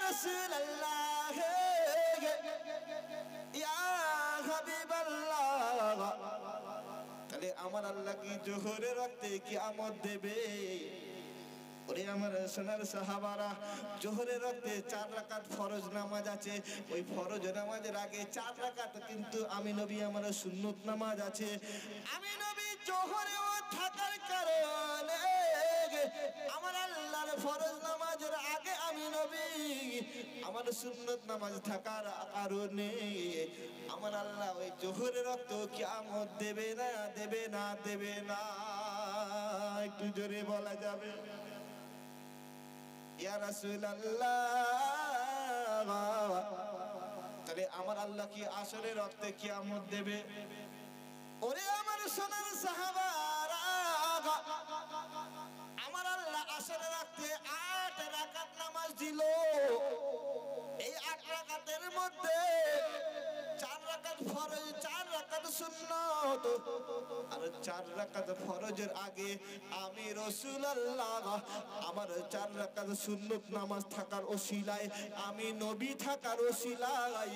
রাসূলুল্লাহ, ইয়া হাবিবাল্লাহ, তাহলে আমার আল্লাহ কি জোহরের রক্তে কিয়ামত দেবে? ওরে আমার সোনার সাহাবারা, জোহরের রক্তে 4 রাকাত ফরজ নামাজ আছে। ওই ফরজ নামাজের আগে 4 রাকাত কিন্তু আমি নবী আমার সুন্নত নামাজ আছে। আমি নবী জোহরেও থাকার কারণে আমার আল্লাহর ফরজ নামাজের আগে আমি নবী আমার সুন্নত নামাজ থাকার কারণে আমার আল্লাহ ওই জোহরের রক্ত কিয়ামত দেবে না, দেবে না, দেবে না। একটু জোরে বলা যাবে ইয়া রাসূলুল্লাহ? তাহলে আমার আল্লাহ কি আসরের রক্তে কিয়ামত দেবে? ওরে আমার সোনার সাহাবারা, আমার আল্লাহ আসরের রক্তে 8 রাকাত নামাজ দিল। এই 8 রাকাতের মধ্যে 4 রাকাত ফরজ, 4 রাকাত সুন্নত, আর 4 রাকাত ফরজের আগে আমি রাসূলুল্লাহ আমার 4 রাকাত সুন্নত নামাজ থাকার ওসিলায়, আমি নবী থাকার ওসিলায়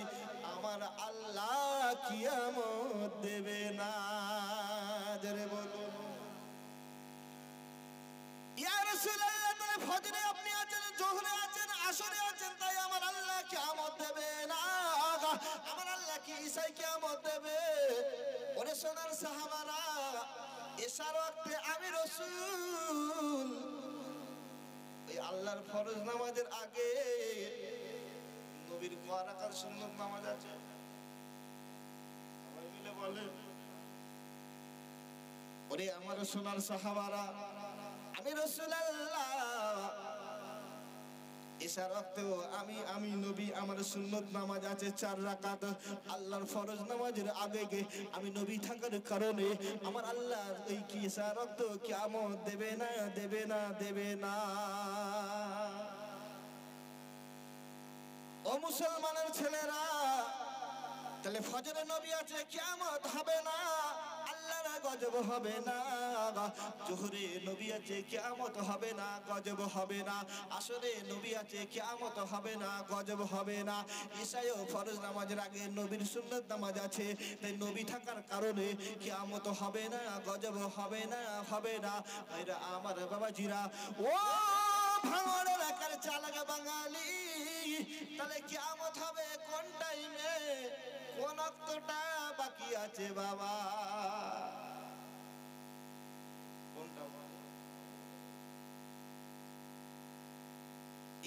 আমার আল্লাহ কিয়ামত দেবে না। জোরে বলুন ইয়া রাসূলুল্লাহ। তাহলে ফজরে আপনি আছেন, জোহরে আছেন, আসরে আছেন, তাই আমার আল্লাহ কিয়ামত দেবে না। আমার আল্লাহ কি ঈশায় কিয়ামত দেবে? ওরে সোনার সাহাবারা, এশার ওয়াক্তে আমি রাসূল এই আল্লাহর ফরজ নামাজের আগে নবীর কয় রাকাত সুন্নত নামাজ আছে? সবাই মিলে বলেন। ওরে আমার সোনার সাহাবারা, আমি রাসূলুল্লাহ এশার ওয়াক্তেও আমি নবী আমার সুন্নত নামাজ আছে 4 রাকাত। আল্লাহর ফরজ নামাজের আগে আমি নবী থাকার কারণে আমার আল্লাহ এই কি এশার ওয়াক্ত কিয়ামত দেবে না, দেবে না, দেবে না। ও মুসলমানের ছেলেরা, তাহলে ফজরে নবী আছে, কিয়ামত হবে না, আল্লাহর গজব হবে না। জোহরে নবী আছে, কিয়ামত হবে না, গজব হবে না। আসরে নবী আছে, কিয়ামত হবে না, গজব হবে না। ঈশায়ও ফরজ নামাজের আগে নবীর সুন্নত নামাজ আছে, তাই নবী থাকার কারণে কিয়ামত হবে না, গজব হবে না, হবে না। এরা আমার বাবাজিরা, ও ভাঙড় এলাকার চালাক বাঙালি, তাহলে কিয়ামত হবে কোন টাইমে, কোন ওয়াক্তটা বাকি আছে বাবা? কোনটা?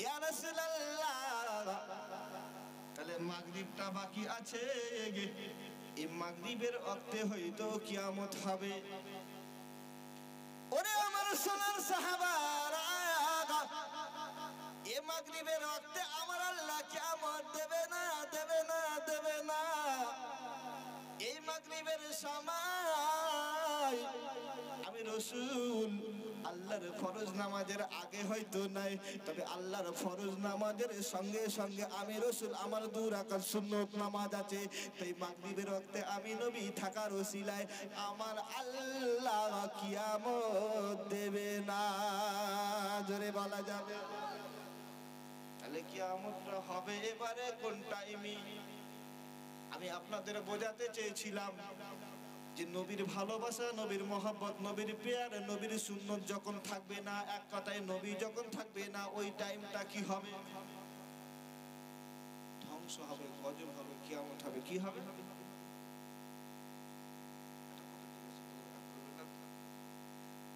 ইয়া রাসূলুল্লাহ, তাহলে মাগরিবটা বাকি আছে। এই মাগরিবের ওয়াক্তে হয়তো কিয়ামত হবে। ওরে আমার সোনার সাহাবারা, এ মাগরিবের ওয়াক্তে আমার আল্লাহ কিয়ামত দেবে না, দেবে না, দেবে না। এই মাগরিবের সময় আমি রাসূল আল্লাহর ফরজ নামাজের আগে হয়তো নাই, তবে আল্লাহর ফরজ নামাজের সঙ্গে সঙ্গে আমি রাসূল আমার 2 রাকাত সুন্নত নামাজ আছে। তাই মাগরিবের ওয়াক্তে আমি নবী থাকার ওসিলায় আমার আল্লাহ কিয়ামত দেবে না। জোরে বলা যাবে? তাহলে কিয়ামতটা হবে এবারে কোন টাইমে? আমি আপনাদের বোঝাতে চেয়েছিলাম যে নবীর ভালোবাসা, নবীর মহব্বত, নবীর প্যার, নবীর সুন্নত যখন থাকবে না, এক কথায় নবী যখন থাকবে না, ওই টাইমটা কি হবে? ধ্বংস হবে, গজব হবে, কিয়ামত হবে। কি হবে?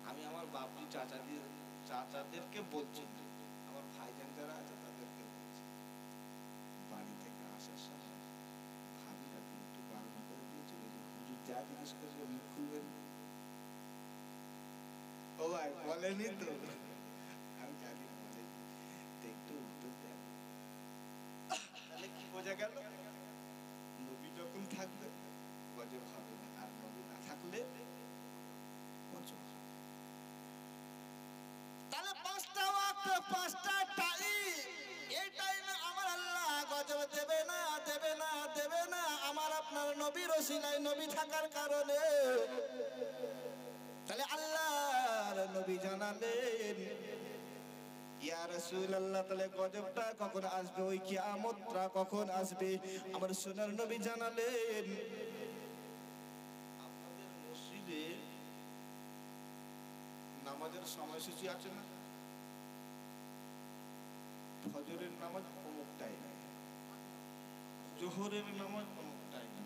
আমি আমার বাপজি চাচাদেরকে বলছি, আমার ভাইজান যারা আছে তাদেরকে বলছি, বাড়ি থেকে আসার সময় ভাবিটাকে একটু বারণ করে দিয়ে চলে যাবে। হুজুর যা জিজ্ঞেস করবে মুখ ও ভাই বলেনি তো, আমি জানি বলেনি, একটু উত্তর দেন। তাহলে কি বোঝা গেল? নবী যখন থাকবে গজব হবে না, আর নবী না থাকলে গজব হবে। তাহলে 5টা ওয়াক্ত, 5টা টাইম, এই টাইমে আমার আল্লাহ গজব দেবে না, দেবে না, দেবে না। আমার আপনার নবীর ওসিলায়, নবী থাকার কারণে। তাহলে আল্লাহর নবী জানালেন, ইয়া রাসূলুল্লাহ, তাহলে গজবটা কখন আসবে, ওই কিয়ামতটা কখন আসবে? আমার সোনার নবী জানালেন, আপনাদের মসজিদে নামাজের সময়সূচি আছে না? ফজরের নামাজ অমুক টাইমে, জোহরের নামাজ অমুক টাইমে,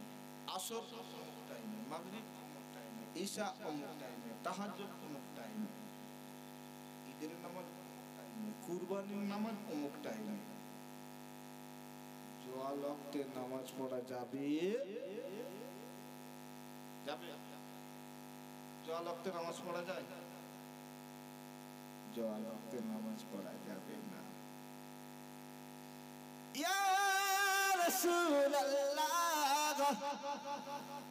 আসর অমুক টাইমে, মাগরিব অমুক টাইমে, ঈশা অমুক টাইমে, তাহাজ্জুদ অমুক টাইমে, ঈদের নামাজ অমুক টাইমে, কুরবানির নামাজ অমুক টাইমে। জোয়া ওয়াক্তে নামাজ পড়া যাবে? যাবে? জোয়া ওয়াক্তে নামাজ পড়া যায়? জোয়া ওয়াক্তে নামাজ পড়া যাবে না। ইয়া রাসূলুল্লাহ,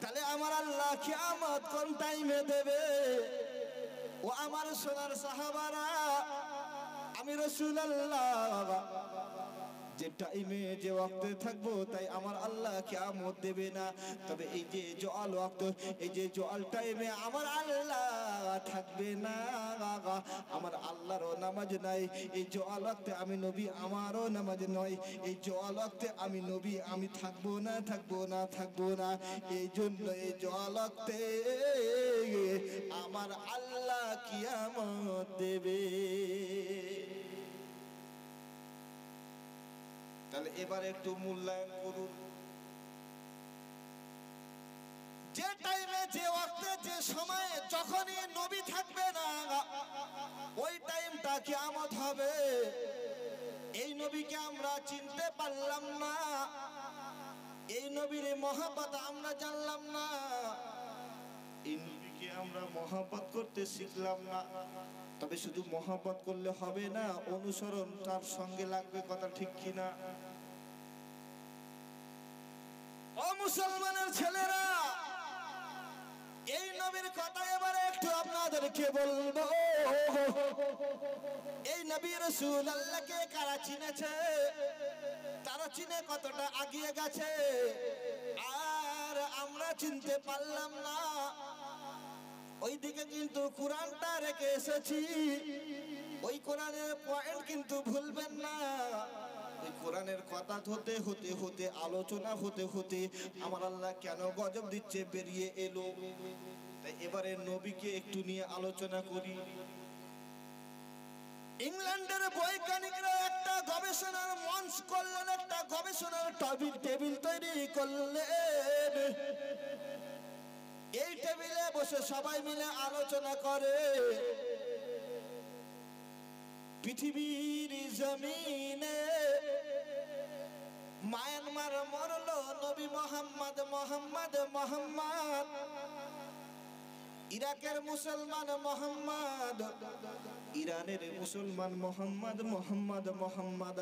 তাহলে আমার আল্লাহ কিয়ামত কোন টাইমে দেবে? ও আমার সোনার সাহাবারা, আমি রাসূলুল্লাহ যে টাইমে যে ওয়াক্তে থাকবো তাই আমার আল্লাহ কিয়ামত দেবে না। তবে এই যে জোয়াল ওয়াক্ত, এই যে জোয়াল টাইমে আমার আল্লাহ থাকবে না। আমার আল্লাহরও নামাজ নাই এই জোয়াল ওয়াক্তে, আমি নবী আমারও নামাজ নয় এই জোয়াল ওয়াক্তে, আমি নবী আমি থাকবো না, থাকবো না, থাকবো না। এই জন্য এই জোয়াল ওয়াক্তে আমার আল্লাহ কিয়ামত দেবে। তাহলে এবার একটু মূল্যায়ন করুন, যে টাইমে যে ওয়াক্তে যে সময়ে যখনই নবী থাকবে না ওই টাইমটা কিয়ামত হবে। এই নবীকে আমরা চিনতে পারলাম না, এই নবীর মহব্বত আমরা জানলাম না, এই নবীকে আমরা মহব্বত করতে শিখলাম না। তবে শুধু মহব্বত করলে হবে না, অনুসরণ তার সঙ্গে লাগবে, কথা ঠিক কিনা? ও মুসলমানের ছেলেরা, এই নবীর কথা এবারে একটু আপনাদেরকে বলবো। এই নবী রাসূলুল্লাহকে কারা চিনেছে? তারা চিনে কতটা এগিয়ে গেছে, আর আমরা চিনতে পারলাম না। ওইদিকে কিন্তু কোরআনটা রেখে এসেছি, ওই কোরআনের পয়েন্ট কিন্তু ভুলবেন না। ওই কোরআনের কথা হতে হতে হতে আলোচনা হতে হতে আমার আল্লাহ কেন গজব দিচ্ছে বেরিয়ে এলো। তাই এবারে নবীকে একটু নিয়ে আলোচনা করি। ইংল্যান্ডের বৈজ্ঞানিকরা একটা গবেষণার মঞ্চ করলেন, একটা গবেষণার টেবিল তৈরি করলেন। এই টেবিলে বসে সবাই মিলে আলোচনা করে পৃথিবীর জমিনে মায়ানমার মরলো নবী মোহাম্মদ, মোহাম্মদ, মোহাম্মদ। ইরাকের মুসলমান মোহাম্মদ, ইরানের মুসলমান মোহাম্মদ, মোহাম্মদ, মোহাম্মদ।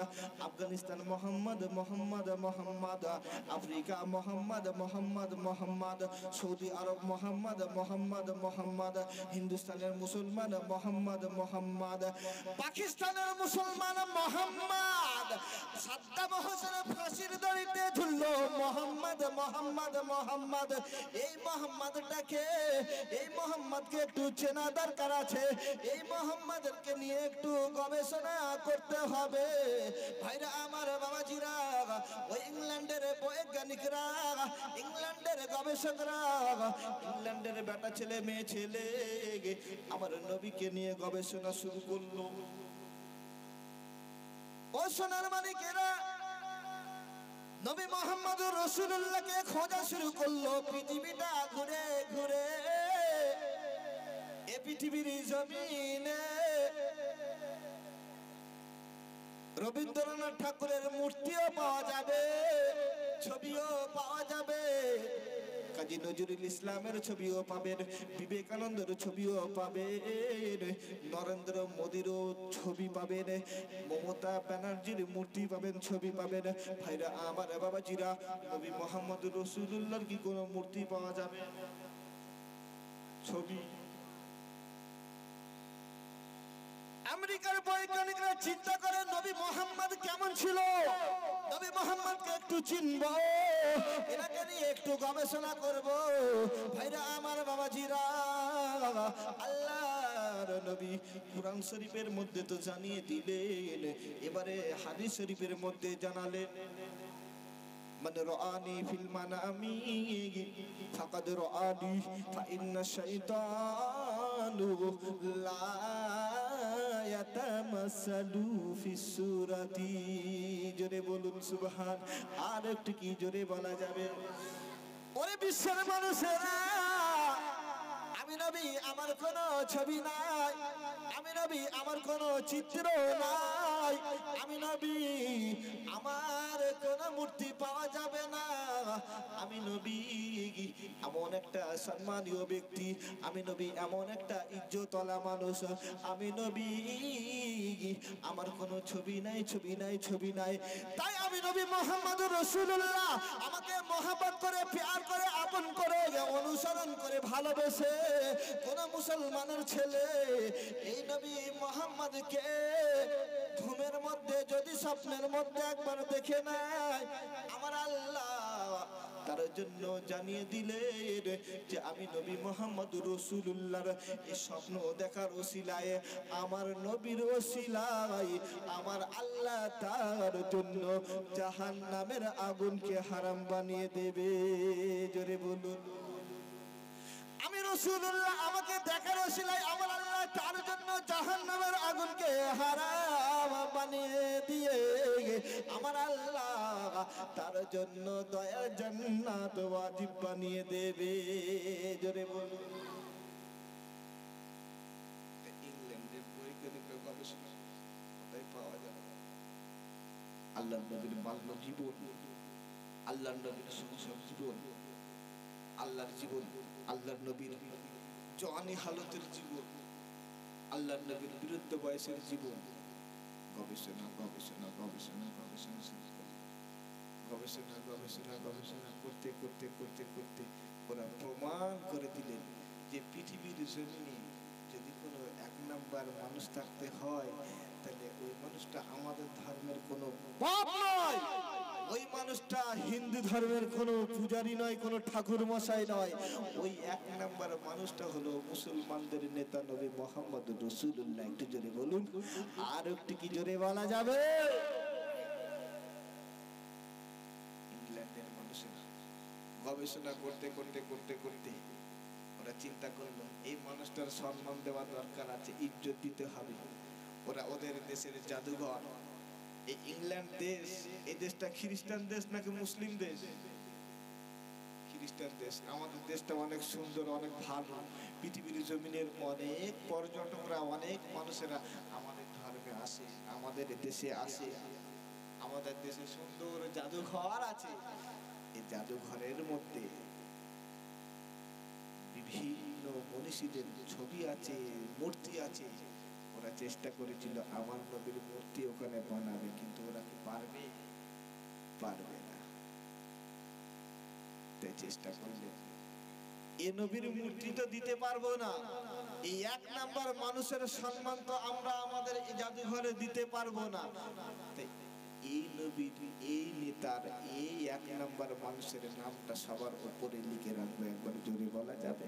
আফগানিস্তান মোহাম্মদ, মোহাম্মদ, মোহাম্মদ। আফ্রিকা মোহাম্মদ, মোহাম্মদ, মোহাম্মদ। সৌদি আরব মোহাম্মদ, মোহাম্মদ, মোহাম্মদ। হিন্দুস্তানের মুসলমান মোহাম্মদ, মোহাম্মদ। পাকিস্তানের মুসলমান মোহাম্মদ। সাদ্দাম হোসেন ফাঁসির দড়িতে ঝুললো মোহাম্মদ, মোহাম্মদ, মোহাম্মদ। এই মোহাম্মদটাকে, এই মোহাম্মদকে একটু চেনা দরকার আছে, এই মোহাম্মদকে নিয়ে একটু গবেষণা করতে হবে। ভাইরা আমার, বাবাজিরা, ওই ইংল্যান্ডের বৈজ্ঞানিকরা, ইংল্যান্ডের গবেষকরা, ইংল্যান্ডের বেটা ছেলে মেয়ে ছেলে আমার নবীকে নিয়ে গবেষণা শুরু করলো। ও সোনার মানিকেরা, নবী মোহাম্মদ রাসূলুল্লাহকে খোঁজা শুরু করলো পৃথিবীটা ঘুরে ঘুরে। এ পৃথিবীর জমিনে রবীন্দ্রনাথ ঠাকুরের মূর্তিও পাওয়া যাবে, ছবিও পাওয়া যাবে, কাজী নজরুল ইসলামের ছবিও পাবেন, বিবেকানন্দের ছবিও পাবেন, নরেন্দ্র মোদীরও ছবি পাবেন, মমতা ব্যানার্জির মূর্তি পাবেন, ছবি পাবেন। ভাইরা আমার, বাবাজিরা, নবী মোহাম্মদ রাসূলুল্লাহর কি কোনো মূর্তি পাওয়া যাবে? ছবি? আমেরিকার বৈজ্ঞানিকরা চিন্তা করে নবী মোহাম্মদ কেমন ছিল, নবী মোহাম্মদকে একটু চিনবো, এটাকে নিয়ে একটু গবেষণা করব। ভাইরা আমার, বাবাজিরা, আল্লাহ আল্লাহর নবী কুরআন শরীফের মধ্যে তো জানিয়ে দিলেন, এবারে হাদিস শরীফের মধ্যে জানালেন, من رآني في المنام فقد رآني فإن الشيطان لا يتمثل في الصورة জোরে বলুন সুবহান। আর একটু কি জোরে বলা যাবে? ওরে বিশ্বের মানুষেরা, আমি নবী আমার কোনো ছবি নাই, আমি নবী আমার কোনো চিত্র নাই, আমি নবী আমার কোনো মূর্তি পাওয়া যাবে না, আমি নবী এমন একটা সম্মানীয় ব্যক্তি, আমি নবী এমন একটা ইজ্জতওয়ালা মানুষ, আমি নবী আমার কোনো ছবি নাই, ছবি নাই, ছবি নাই। তাই আমি নবী মুহাম্মদুর রাসূলুল্লাহ আমাকে মহব্বত করে, প্যার করে, আপন করে, অনুসরণ করে, ভালোবেসে কোন মুসলমানের ছেলে এই নবী মুহাম্মদকে ঘুমের মধ্যে যদি স্বপ্নের মধ্যে একবার দেখে নেয়, আমার আল্লাহ তার জন্য জানিয়ে দিলেন যে আমি নবী মুহাম্মদুর রাসূলুল্লাহর এই স্বপ্ন দেখার ওসিলায়, আমার নবীর ওসিলায় আমার আল্লাহ তার জন্য জাহান্নামের আগুনকে হারাম বানিয়ে দেবে। জোরে বলুন। আমি রাসূলুল্লাহ আমাকে দেখার ওসিলায় আমার আল্লাহ তার জন্য জাহান্নামের আগুনকে হারাম বানিয়ে দিয়ে আমার আল্লাহ তার জন্য দয়ার জান্নাত ওয়াজিব বানিয়ে দেবে। জোরে বলুন। ইংল্যান্ডের বৈজ্ঞানিক গবেষণা কোথায় পাওয়া যায়? আল্লাহর নবীর বাল্য জীবন, আল্লাহর নবীর শৈশব জীবন, আল্লাহর জীবন, আল্লাহর নবীর জওয়ানি হালতের জীবন, আল্লাহর নবীর বৃদ্ধ বয়সের জীবন, গবেষণা গবেষণা গবেষণা গবেষণা গবেষণা গবেষণা গবেষণা করতে করতে করতে করতে ওরা প্রমাণ করে দিলেন যে পৃথিবীর জমিনে যদি কোনো এক নাম্বার মানুষ থাকতে হয়, তাহলে ওই মানুষটা আমাদের ধর্মের কোনো বাপ নয়, ওই মানুষটা হিন্দু ধর্মের কোনো পূজারি নয়, কোনো ঠাকুর মশাই নয়, ওই এক নাম্বার মানুষটা হলো মুসলমানদের নেতা নবী মুহাম্মদুর রাসূলুল্লাহ। একটু জোরে বলুন। আর একটু কি জোরে বলা যাবে? ইংল্যান্ডের মানুষেরা গবেষণা করতে করতে করতে করতে ওরা চিন্তা করলো এই মানুষটার সম্মান দেওয়া দরকার আছে, ইজ্জত দিতে হবে। ওরা ওদের দেশের জাদুঘর, এই ইংল্যান্ড দেশ, এই দেশটা খ্রিস্টান দেশ নাকি মুসলিম দেশ? খ্রিস্টান দেশ। আমাদের দেশটা অনেক সুন্দর, অনেক ভালো, পৃথিবীর জমিনের অনেক পর্যটকরা, অনেক মানুষেরা আমাদের ধর্মে আসে, আমাদের দেশে আসে, আমাদের দেশে সুন্দর জাদুঘর আছে। এই জাদুঘরের মধ্যে বিভিন্ন মনীষীদের ছবি আছে, মূর্তি আছে। ওরা চেষ্টা করেছিল আমার নবীর মূর্তি ওখানে বানাবে, কিন্তু ওরা কি পারবে? পারবে না। তাই চেষ্টা করলে এ নবীর মূর্তি তো দিতে পারবো না, এই এক নাম্বার মানুষের সম্মান তো আমরা আমাদের এই জাদুঘরে দিতে পারবো না। তাই এই নবীর, এই নেতার, এই এক নাম্বার মানুষের নামটা সবার উপরে লিখে রাখবো। একবার জোরে বলা যাবে?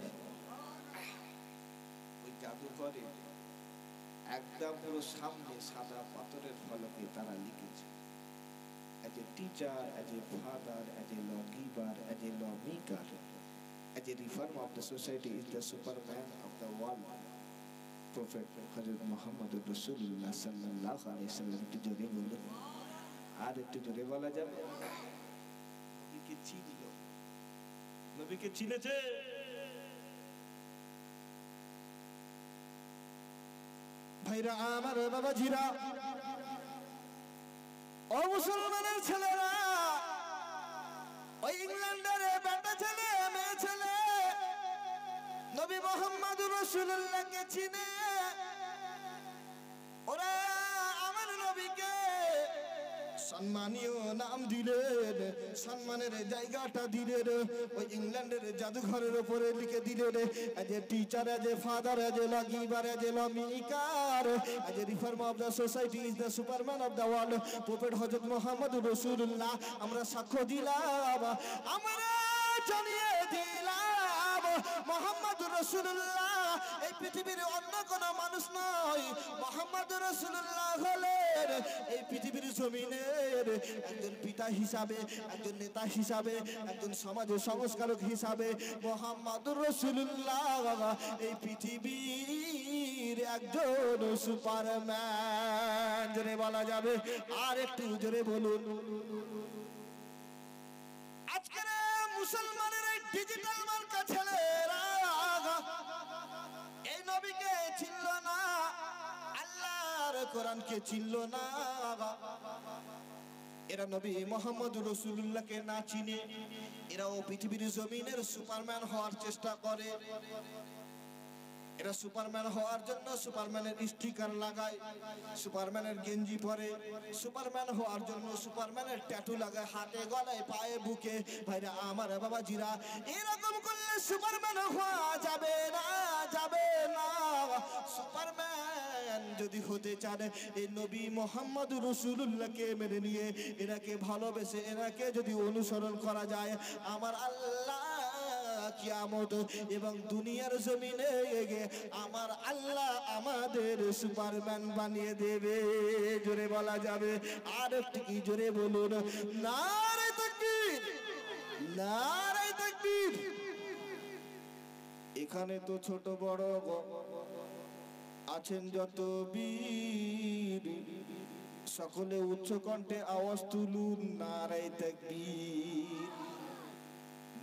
ওই জাদুঘরে একদম পুরো সামনে সাদা পাথরের ফলকে তারা লিখেছে, as a teacher, as a father, as a lawgiver, as a lawmaker, as a reformer of the society is the superman of the world, Prophet Hazrat Muhammad Rasulullah sallallahu alaihi wasallam। একটু জোরে বলুন। আর একটু জোরে বলা যাবে? নবীকে চিনল, নবীকে চিনেছে। ভাইরা আমার, বাবাজিরা, ও মুসলমানের ছেলেরা, ওই ইংল্যান্ডের বেটা ছেলে, মেয়ে ছেলে নবী মুহাম্মদুর রাসূলুল্লাহকে চিনে। ওরা আমার নবীকে সম্মানীয় নাম দিলেন, সম্মানের জায়গাটা দিলেন, ওই ইংল্যান্ডের জাদুঘরের উপরে লিখে দিলেন, as a teacher, as a father, as a lawgiver, as a lawmaker, as a reformer of the society is the superman of the world, prophet হযরত মুহাম্মদুর রাসূলুল্লাহ। আমরা সাক্ষ্য দিলাম, আমরা জানিয়ে দিলাম নাম মুহাম্মদুর রাসূলুল্লাহ। এই পৃথিবীর অন্য কোনো মানুষ নয়, মুহাম্মদুর রাসূলুল্লাহ হলেন এই পৃথিবীর জমিনের একজন পিতা হিসাবে, একজন নেতা হিসাবে, একজন সমাজের সংস্কারক হিসাবে মুহাম্মদুর রাসূলুল্লাহ এই পৃথিবীর একজন সুপারম্যান জোরে বলা যাবে। আর একটু জোরে বলুন। আজকের মুসলমানের এই ডিজিটাল মার্কা ছেলেরা এই নবীকে চিনল না, আল্লাহর কোরআনকে চিনল না। এরা নবী মুহাম্মদ রাসূলুল্লাহকে না চিনে এরাও পৃথিবীর জমিনের সুপারম্যান হওয়ার চেষ্টা করে। এরা সুপারম্যান হওয়ার জন্য সুপারম্যানের স্টিকার লাগায়, সুপারম্যানের গেঞ্জি পরে, সুপারম্যান হওয়ার জন্য সুপারম্যানের ট্যাটু লাগায় হাতে, গলায়, পায়ে, বুকে। ভাইরা আমার বাবাজিরা, এরকম করলে সুপারম্যান হওয়া যাবে না, যাবে না। সুপারম্যান যদি হতে চান এই নবী মুহাম্মদ রাসূলুল্লাহকে মেনে নিয়ে এনাকে ভালোবেসে এনাকে যদি অনুসরণ করা যায়, আমার আল্লাহ কিয়ামত এবং দুনিয়ার জমিনে আমার আল্লাহ আমাদের সুপারম্যান বানিয়ে দেবে জোরে বলা যাবে। আর একটু কি জোরে বলুন, নারে তাকবীর, নারে তাকবীর। এখানে তো ছোট বড় আছেন যত বীর, সকলে উচ্চ কণ্ঠে আওয়াজ তুলুন, নারে তাকবীর,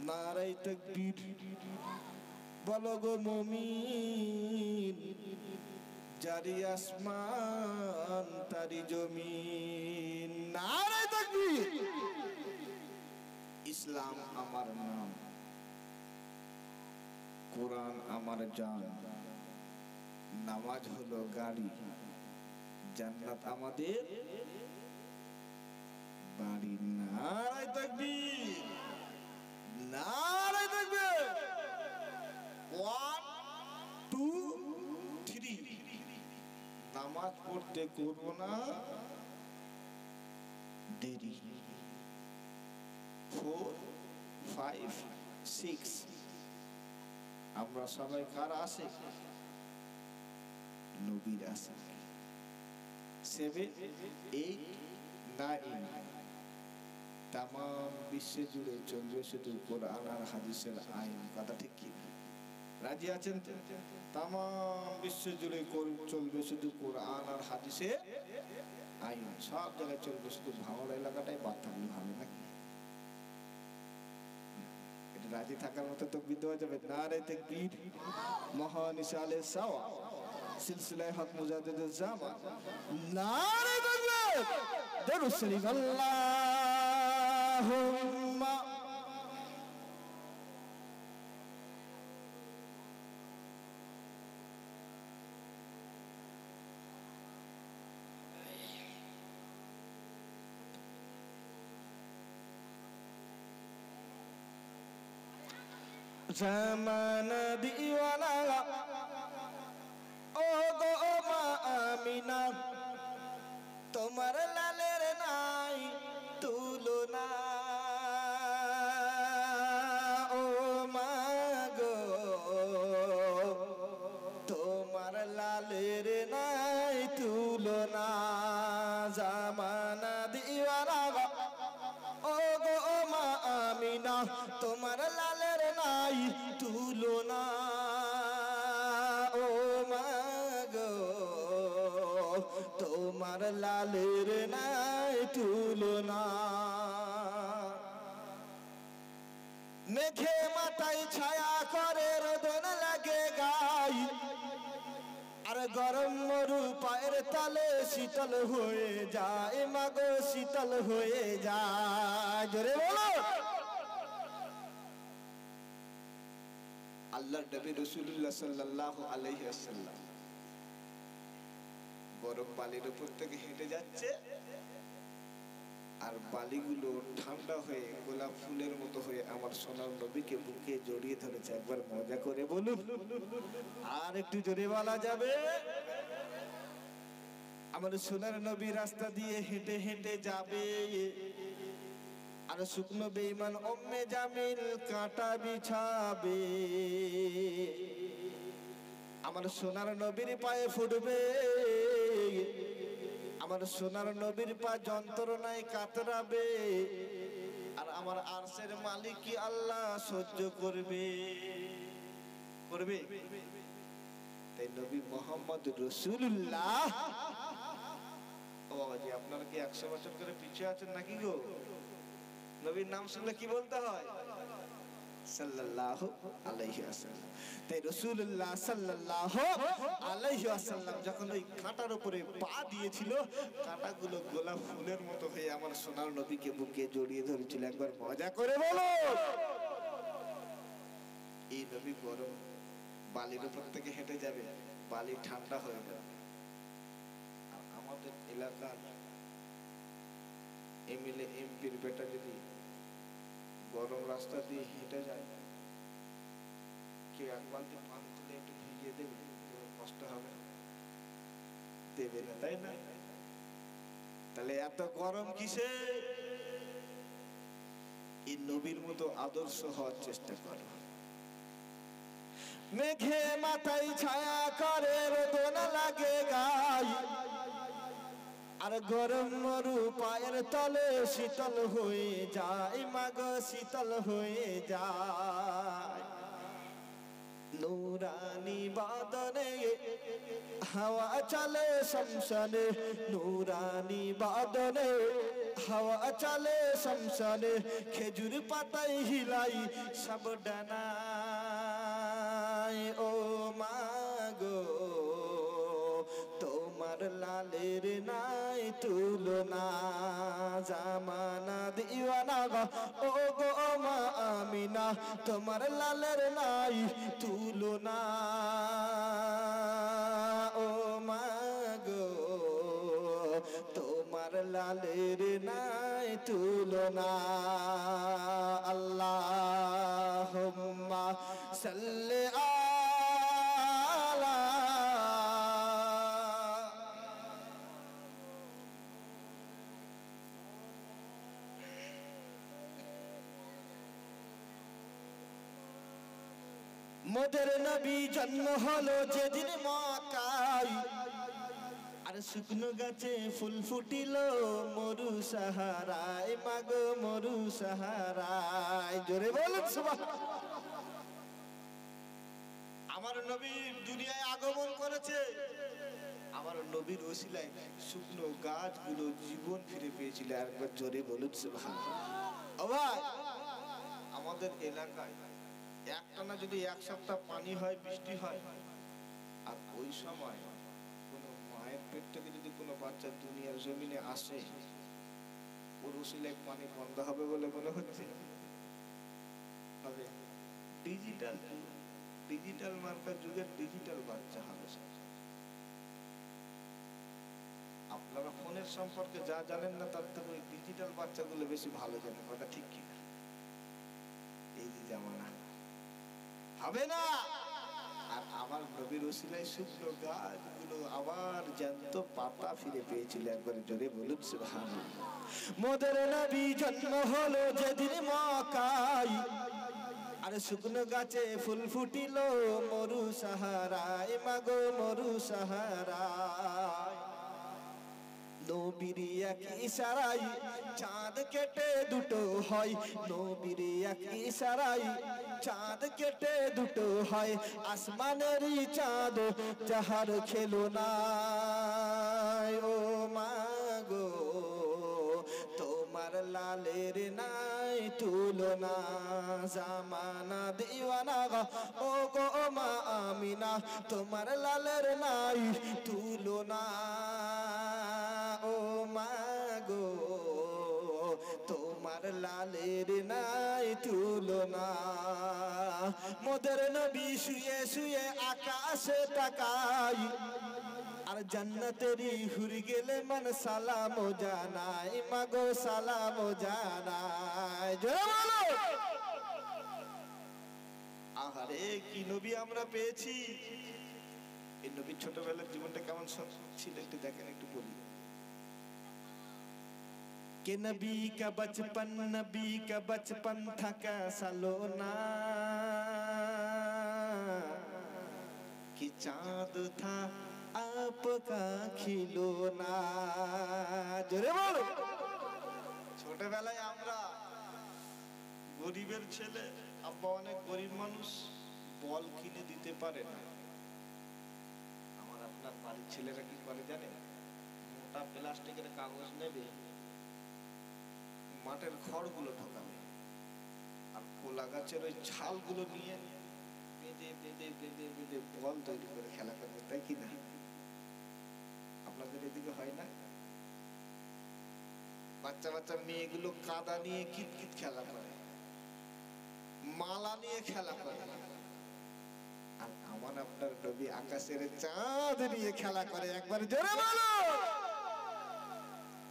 নারে তাকবীর। বলো গো মুমিন, জারি আসমান তারি জমিন, নারে তাকবীর। ইসলাম আমার নাম, কোরআন আমার জান, নামাজ হলো গাড়ি, জান্নাত আমাদের বাড়ি। নারে তাকবীর, নারে তাকবীর। 1 2 3 নামাজ পড়তে করবো না দেরি। 4 5 6 আমরা সবাই কারা আছে? নবীর আছে। 7 8 9 তাম বিশ্ব জুড়ে চলবে শুধু কোরআন আর হাদিসের আইন। কথা ঠিক কি? রাজি আছেন তো? তাম বিশ্ব জুড়ে চলবে শুধু কোরআন আর হাদিসের আইন, সব জায়গায় চলবে, শুধু ভাঙড় এলাকাটাই বাদ থাকলে ভালো নাকি? এটা রাজি থাকার মতো তাকবীর দেওয়া যাবে। নারে তাকবীর। মহান ইসালে সাওয়া সিলসিলায়ে হক মুজাদ্দিদুল জামান, নারে তাকবীর। দরুদ শরীফ আল্লাহুম্মা জামানা দিওয়ানা ও গো মা আমিনা, তোমার লালের নাই তুলনা। ও মা গো তোমার লালের নাই তুলনা। জামানা দিওয়ানা ও গো মা আমিনা, তোমার লালের নাই তুলনা। ও মা গো তোমার লালের নাই তুলনা। মেঘে মাথায় ছায়া করে রোদন লাগে গাই, আর গরম মরু পায়ের তালে শীতল হয়ে যায়, মাগো শীতল হয়ে যায়। জোরে বলো। আল্লাহর নবী রাসূলুল্লাহ সাল্লাল্লাহু আলাইহি ওয়াসাল্লাম গরম বালির উপর থেকে হেঁটে যাচ্ছে, আর বালিগুলো ঠান্ডা হয়ে গোলাপ ফুলের মতো হয়ে আমার সোনার নবীকে বুকে জড়িয়ে ধরেছে। একবার মজা করে বলুন, আর একটু জোরে বলা যাবে। আমার সোনার নবী রাস্তা দিয়ে হেঁটে হেঁটে যাবে, আর শুকনো বেঈমান উম্মে জামিল কাঁটা বিছাবে, আমার সোনার নবীর পায়ে ফুটবে, আমার সোনার নবীর পা যন্ত্রণায় কাতরাবে, আর আমার আরশের মালিক কি আল্লাহ সহ্য করবে? করবে? তাই নবী মুহাম্মদ রাসূলুল্লাহ। ও বাবাজি, আপনারা কি 100 বছর করে পিছিয়ে আছেন নাকি গো? নবীর নাম শুনলে কি বলতে হয়? সাল্লাল্লাহু আলাইহি ওয়াসাল্লাম। তাই রাসূলুল্লাহ সাল্লাল্লাহু আলাইহি ওয়াসাল্লাম যখন ওই কাঁটার উপরে পা দিয়েছিল, কাঁটাগুলো গোলাপ ফুলের মতো হয়ে আমার সোনার নবীকে বুকে জড়িয়ে ধরেছিল। একবার মজা করে বলো। এই নবী গরম বালির উপর থেকে হেঁটে যাবে, বালি ঠান্ডা হয়ে যাবে। আর আমাদের এলাকার এমএলএ এমপির বেটা যদি গরম রাস্তা দিয়ে হেঁটে যায়, কেউ এক বালতি পানি তুলে একটু ভিজিয়ে দেবে, কষ্ট হবে? দেবে না, তাই না? তাহলে এত গরম কিসে? এই নবীর মতো আদর্শ হওয়ার চেষ্টা করো। মেঘে মাথায় ছায়া করে, রোদ না লাগে গায়ে, আর গরম মরু পায়ের তলে শীতল হয়ে যায়, মাগো শীতল হয়ে যায়। নূরানি বাদনে হাওয়া চলে শমশানে, নূরানি বাদনে হাওয়া চলে শমশানে, খেজুর পাতায় হিলাই সব ডানায়। ও মাগো তোমার লালের নাই তুলনা, জামানা দিওয়ানা গো, ও গো মা আমিনা, তোমার লালের নাই তুলনা। ও মা গো তোমার লালের নাই তুলনা। আল্লাহুম্মা সাল্লি আলা মোদের নবী জন্ম হলো যেদিন মক্কায়, আর শুকনো গাছে ফুল ফুটিল মরু সাহারায়, মাগো মরু সাহারায়। জোরে বলুন সুবহানাল্লাহ। আমার নবী দুনিয়ায় আগমন করেছে, আমার নবীর ওসিলায় শুকনো গাছগুলো জীবন ফিরে পেয়েছিল। একবার জোরে বলুন সুবহানাল্লাহ। ও ভাই, আমাদের এলাকায় একটানা যদি 1 সপ্তাহ পানি হয়, বৃষ্টি হয়, আর ওই সময় কোনো মায়ের পেট থেকে যদি কোনো বাচ্চা দুনিয়ার জমিনে আসে, ওর ওসিলায় পানি বন্ধ হবে বলে মনে হচ্ছে? হবে। ডিজিটাল মার্কার যুগের ডিজিটাল বাচ্চা হবে। আপনারা ফোনের সম্পর্কে যা জানেন না, তার থেকে ওই ডিজিটাল বাচ্চাগুলো বেশি ভালো জানে। কথা ঠিক কিনা? এই যে জামানা হবে না। আর আমার নবীর ওসিলায় শুকনো গাছগুলো আবার জ্যান্ত পাতা ফিরে পেয়েছিল। একবার জোরে বলুন সুবহানাল্লাহ। মোদের নবী জন্ম হলো যেদিন মক্কায়, আর শুকনো গাছে ফুল ফুটিল মরু সাহারায়, মাগো মরু সাহারায়। নবীর এক ইশারায় চাঁদ কেটে দুটো হয়, নবীর এক ইশারায় চাঁদ কেটে দুটো হয়, আসমানেরই চাঁদ যাহার খেলনা। ও মাগো তোমার লালের নাই তুলনা, জামানা দিওয়ানা গো, ও গো মা আমিনা, তোমার লালের নাই তুলনা। ও মাগো তোমার লালের নাই তুলনা। মোদের নবী শুয়ে শুয়ে আকাশে তাকাই, আর জান্নাতেরই হুরি গেলে মন সালাম জানাই, মাগো সালাম জানাই। জোরে বলো। আহারে কি নবী আমরা পেয়েছি। এই নবীর ছোটবেলার জীবনটা কেমন ছিল একটু দেখেন, একটু বলি। कि नबी का बचपन था कैसा लोना कि चाँद था आपका खिलौना। जोरे बोलो। ছোটবেলায় আমরা গরিবের ছেলে, আব্বা অনেক গরিব মানুষ, বল কিনে দিতে পারে না। আমার আপনার বাড়ির ছেলেরা কি করে জানেন? মোটা প্লাস্টিকের কাগজ নেবে, মাঠের খড়গুলো ঢোকাবে, আর কোলা গাছের ওই ছালগুলো নিয়ে বেঁধে বেঁধে বেঁধে বেঁধে বল তৈরি করে খেলা করবে, তাই কি না? আপনাদের এদিকে হয় না? বাচ্চা বাচ্চা মেয়েগুলো কাদা নিয়ে কিতকিত খেলা করে, মালা নিয়ে খেলা করে। আর আমার আপনার নবী আকাশের চাঁদ নিয়ে খেলা করে। একবার জোরে বলো।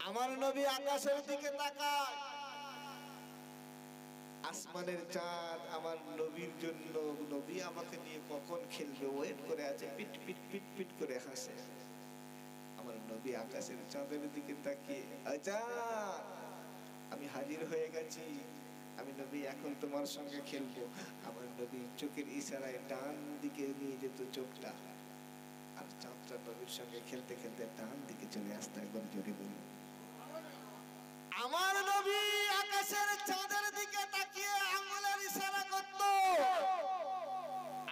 আমার নবী আকাশের দিকে তাকায়, আসমানের চাঁদ আমার নবীর জন্য, নবী আমাকে নিয়ে কখন খেলবে ওয়েট করে আছে, পিট পিট পিট পিট করে হাসে। আমার নবী আকাশের চাঁদের দিকে তাকিয়ে, আচ্ছা আমি হাজির হয়ে গেছি, আমি নবী এখন তোমার সঙ্গে খেলবো। আমার নবী চোখের ইশারায় ডান দিকে নিয়ে যেত চোখটা, আর চাঁদটা নবীর সঙ্গে খেলতে খেলতে ডান দিকে চলে আসতো। একবার জোরে বলি। আমার নবী আকাশের চাঁদের দিকে তাকিয়ে আঙ্গুলের ইশারা করত।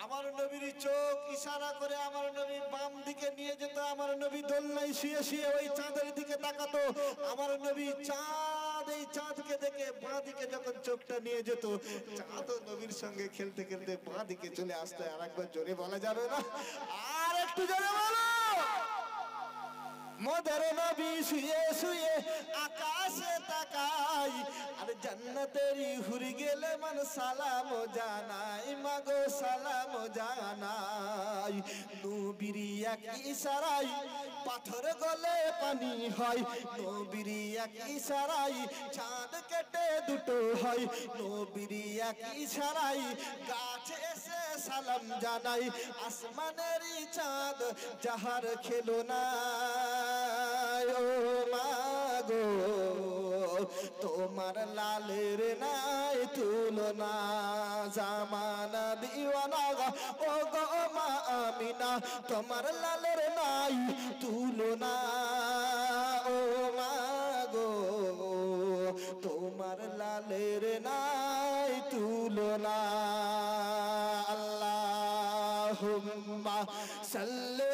আমার নবীর চোখ ইশারা করে আমার নবী বাম দিকে নিয়ে যেত। আমার নবী দোলনায় শুয়ে শুয়ে ওই চাঁদের দিকে তাকাতো। আমার নবী চাঁদ, এই চাঁদকে দেখে বাঁ দিকে যখন চোখটা নিয়ে যেত, চাঁদ নবীর সঙ্গে খেলতে খেলতে বাঁ দিকে চলে আসতো। আর একবার জোরে বলা যাবে না? আর একটু জোরে বলো। মোদের নবী শুয়ে শুয়ে আকাশে তাকাই, আর জান্নাতেরই হুরি গেলে মান সালাম জানাই, মাগো সালাম জানাই। নবীর এক ইশারাই পাথর গলে পানি হয়, নবীর এক ইশারাই চাঁদ কেটে দুটো হয়, নবীর এক ইশারাই গাছ এসে সালাম জানাই। আসমানেরই চাঁদ যাহার খেলনা, ও মাগো তোমার লালের নাই তুলনা, জামানা দিওয়ানা ও গো মা আমিনা, তোমার লালের নাই তুলনা, ও মাগো তোমার লালের নাই তুলনা। আল্লাহুম্মা সাল্লি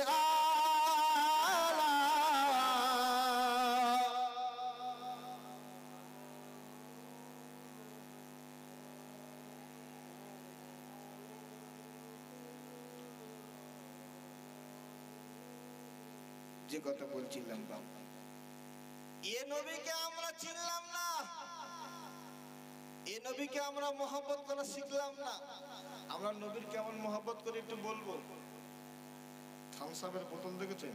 যে কথা বলছিলাম বাবা, এ নবীকে আমরা চিনলাম না, এ নবীকে আমরা মহব্বত করা শিখলাম না। আমরা নবীর কেমন মহব্বত করে একটু বলবো। থামস আপের বোতল দেখেছেন?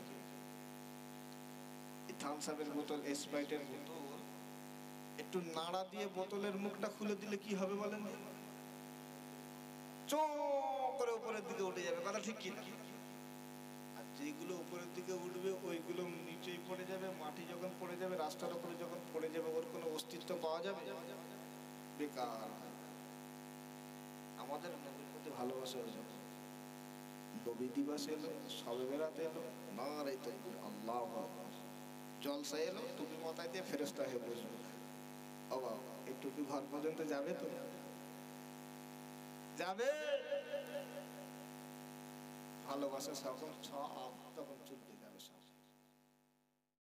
এই থামস আপের বোতল, স্প্রাইটের বোতল, একটু নাড়া দিয়ে বোতলের মুখটা খুলে দিলে কি হবে বলেন? চো করে উপরের দিকে উঠে যাবে, কথা ঠিক কি না? আর যেগুলো উপরের দিকে উঠবে ওইগুলো নিচেই পড়ে যাবে। মাটি যখন পড়ে যাবে, রাস্তার উপরে যখন পড়ে যাবে, ওর কোনো অস্তিত্ব পাওয়া যাবে? বেকার। আমাদের নবীর প্রতি ভালোবাসা হলো, নবী দিবস এলো, শবে বেরাত এলো, নারে তাকবীর, আল্লাহু আকবার, জলসা এলো, টুপি মাথায় দিয়ে ফেরেশতা হয়ে বসবে। ও বাবা, এই টুপি ঘর পর্যন্ত যাবে তো? যাবে। ভালোবাসা তখন সব তখন চলবে।